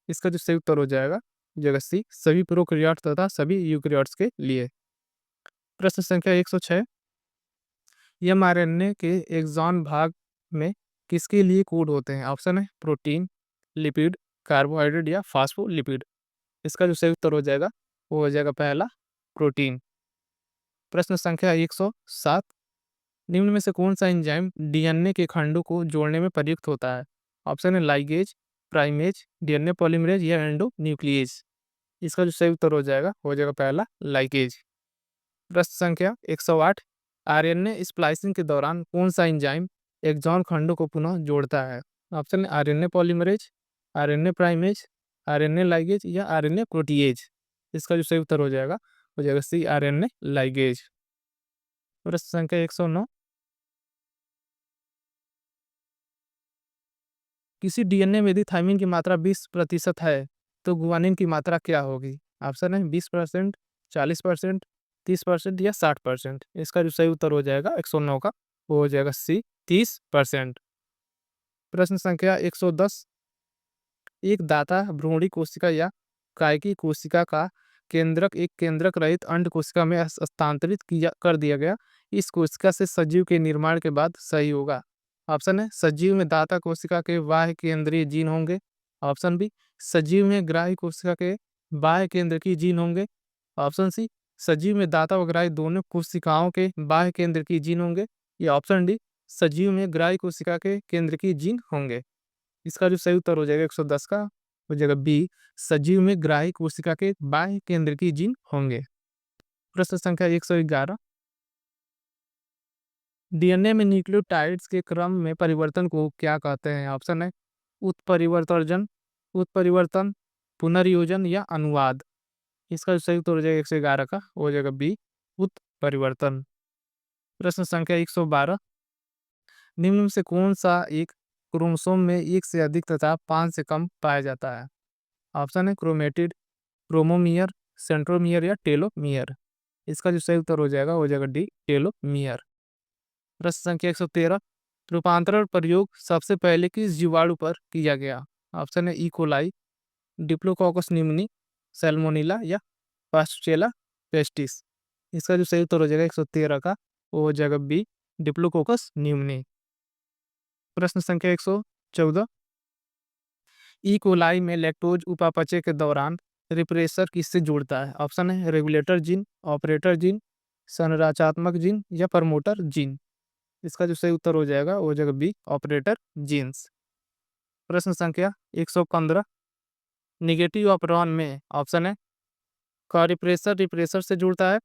Speaker 1: इसका जो सही उत्तर हो जाएगा जगह सी सभी प्रोकैरियोट्स तथा सभी यूकैरियोट्स के लिए। प्रश्न संख्या 106, mRNA के एक्सॉन भाग में किसके लिए कोड होते हैं, ऑप्शन है प्रोटीन, लिपिड, कार्बोहाइड्रेट या फास्फोलिपिड। इसका जो सही उत्तर हो जाएगा वो हो जाएगा पहला प्रोटीन। प्रश्न संख्या 107, निम्न में से कौन सा एंजाइम डीएनए के खंडों को जोड़ने में प्रयुक्त होता है, ऑप्शन है लाइगेज, प्राइमेज, डीएनए पॉलीमरेज या एंडोन्यूक्लिएज। इसका जो सही उत्तर हो जाएगा पहला लाइगेज। प्रश्न संख्या 108, आरएनए स्प्लाइसिंग के दौरान कौन सा एंजाइम एक्सॉन खंडों को पुनः जोड़ता है, ऑप्शन है RNA polymerase, RNA primase, RNA ligase या आरएनए प्रोटीएज। इसका जो सही उत्तर हो जाएगा सी आरएनए लाइगेज। प्रश्न संख्या 109, किसी डीएनए में यदि थाइमिन की मात्रा 20% है तो गुआनिन की मात्रा क्या होगी, ऑप्शन है 20%, 40%, 30% या 60%। इसका जो सही उत्तर हो जाएगा 109 का वो हो जाएगा सी 30%। प्रश्न संख्या 110, एक दाता भ्रूणी कोशिका या कायकी कोशिका का केंद्रक एक केंद्रक रहित अंड कोशिका में हस्तांतरित किया कर दिया गया, इस कोशिका से सजीव के निर्माण के बाद सही होगा। ऑप्शन है सजीव में दाता कोशिका के बाह्य केंद्रीय जीन होंगे, ऑप्शन बी सजीव में ग्राही कोशिका के बाह्य केंद्र की जीन होंगे, ऑप्शन सी सजीव में दाता व ग्राही दोनों कोशिकाओं के बाह्य केंद्र की जीन होंगे, या ऑप्शन डी सजीव में ग्राही कोशिका के केंद्र की जीन होंगे। इसका जो सही उत्तर हो जाएगा 110 का हो जाएगा बी सजीव में ग्राही कोशिका के बाह्य केंद्र की जीन होंगे। प्रश्न संख्या 111, डीएनए में न्यूक्लियोटाइड्स के क्रम में परिवर्तन को क्या कहते हैं, ऑप्शन है उत्परिवर्तन, उत्परिवर्तन, पुनर्योजन या अनुवाद। इसका जो सही उत्तर हो जाएगा 111 का हो जाएगा बी उत्परिवर्तन। प्रश्न संख्या 112, निम्न में से कौन सा एक क्रोमोसोम में एक से अधिक तथा 5 से कम पाया जाता है, ऑप्शन है क्रोमेटिड, क्रोमोमियर, सेंट्रोमियर या टेलोमियर। इसका जो सही उत्तर हो जाएगा डी टेलोमियर। प्रश्न संख्या 113, रूपांतरण प्रयोग सबसे पहले किस जीवाणु पर किया गया, ऑप्शन है ई कोलाई, डिप्लोकोकस निम्नी, सैल्मोनेला या पास्चुरेला पेस्टिस। इसका जो सही उत्तर हो जाएगा 113 का वो हो जाएगा बी डिप्लोकोकस निम्नी। प्रश्न संख्या 114, ई कोलाई में लैक्टोज उपापचय के दौरान रिप्रेसर किससे जुड़ता है, ऑप्शन है रेगुलेटर जीन, ऑपरेटर जीन, संरचनात्मक जीन या प्रमोटर जीन। इसका जो सही उत्तर हो जाएगा वो हो जाएगा बी, ऑपरेटर जीन्स। प्रश्न संख्या 115, निगेटिव ऑपरेरॉन में ऑप्शन है का रिप्रेसर रिप्रेसर से जुड़ता है,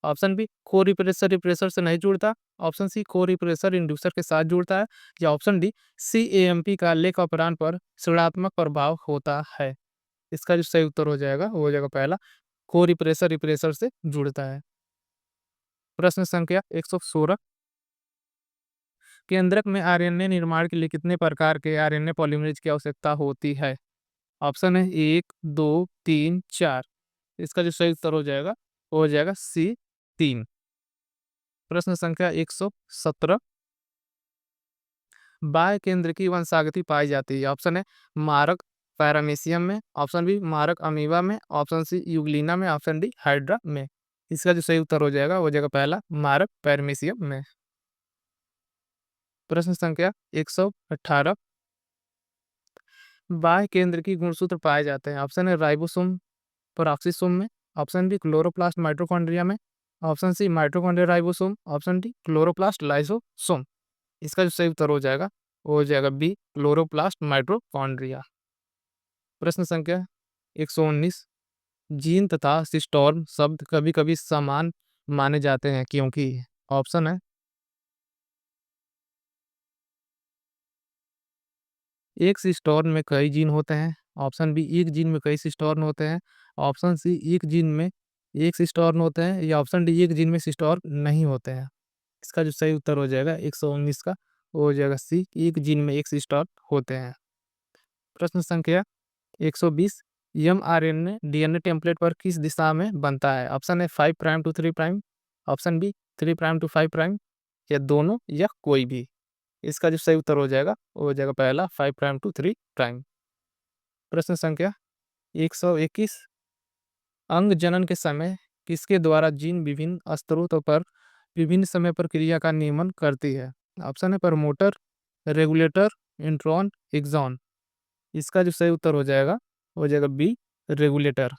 Speaker 1: ऑप्शन बी को रिप्रेसर रिप्रेसर से नहीं जुड़ता, ऑप्शन सी को रिप्रेसर इंड्यूसर के साथ जुड़ता है, या ऑप्शन डी CAMP का लेख ऑपरेरॉन पर ऋणात्मक प्रभाव होता है। इसका जो सही उत्तर हो जाएगा वो हो जाएगा पहला, को रिप्रेसर रिप्रेसर से जुड़ता है। प्रश्न संख्या 116, केंद्रक में आरएनए निर्माण के लिए कितने प्रकार के आरएनए पॉलीमरेज की आवश्यकता होती है? ऑप्शन है 1, 2, 3, 4। इसका जो सही उत्तर हो जाएगा वो हो जाएगा सी, 3। प्रश्न संख्या 117, बाह्य केंद्र की वंशागति पाई जाती है, ऑप्शन है मारक पैरामीशियम में, ऑप्शन बी मारक अमीबा में, ऑप्शन सी यूग्लिना में, ऑप्शन डी हाइड्रा में। इसका जो सही उत्तर हो जाएगा वो हो जाएगा पहला, मारक पैरामीशियम में। प्रश्न संख्या 118, बाह्य केंद्र की गुणसूत्र पाए जाते हैं, ऑप्शन है राइबोसोम पेरोक्सिसोम में, ऑप्शन बी क्लोरोप्लास्ट माइटोकॉन्ड्रिया में, option C mitochondria ribosome, option D chloroplast lysosome. इसका जो सही उत्तर हो जाएगा वो हो जाएगा बी, क्लोरोप्लास्ट माइटोकॉन्ड्रिया। प्रश्न संख्या 119, जीन तथा सिस्टोर्म शब्द कभी कभी समान माने जाते हैं क्योंकि, ऑप्शन है एक सिस्टोर्न में कई जीन होते हैं, ऑप्शन बी एक जीन में कई सिस्टोर्न होते हैं, ऑप्शन सी एक जीन में एक सिस्टोर्न होते हैं, या ऑप्शन डी एक जीन में सिस्टोर्न नहीं होते हैं। इसका जो सही उत्तर हो जाएगा 119 का वो हो जाएगा सी, एक जीन में एक सिस्टोर्न होते हैं। प्रश्न संख्या 120, mRNA डीएनए टेम्पलेट पर किस दिशा में बनता है? ऑप्शन है 5 prime to 3 prime, option B 3 prime to 5 prime, या दोनों या कोई भी। इसका जो सही उत्तर हो जाएगा वो हो जाएगा पहला, 5 प्राइम टू 3 प्राइम। प्रश्न संख्या 121, अंग जनन के समय किसके द्वारा जीन विभिन्न स्तरों पर विभिन्न समय पर क्रिया का नियमन करती है? ऑप्शन है प्रमोटर, रेगुलेटर, इंट्रॉन, एक्सॉन। इसका जो सही उत्तर हो जाएगा वो हो जाएगा बी, रेगुलेटर।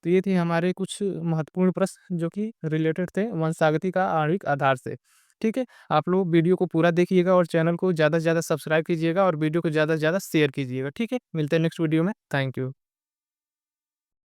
Speaker 1: तो ये थे हमारे कुछ महत्वपूर्ण प्रश्न जो कि रिलेटेड थे वंशागति का आणविक आधार से। ठीक है, आप लोग वीडियो को पूरा देखिएगा और चैनल को ज़्यादा से ज़्यादा सब्सक्राइब कीजिएगा और वीडियो को ज़्यादा से ज़्यादा शेयर कीजिएगा। ठीक है, मिलते हैं नेक्स्ट वीडियो में। Thank you.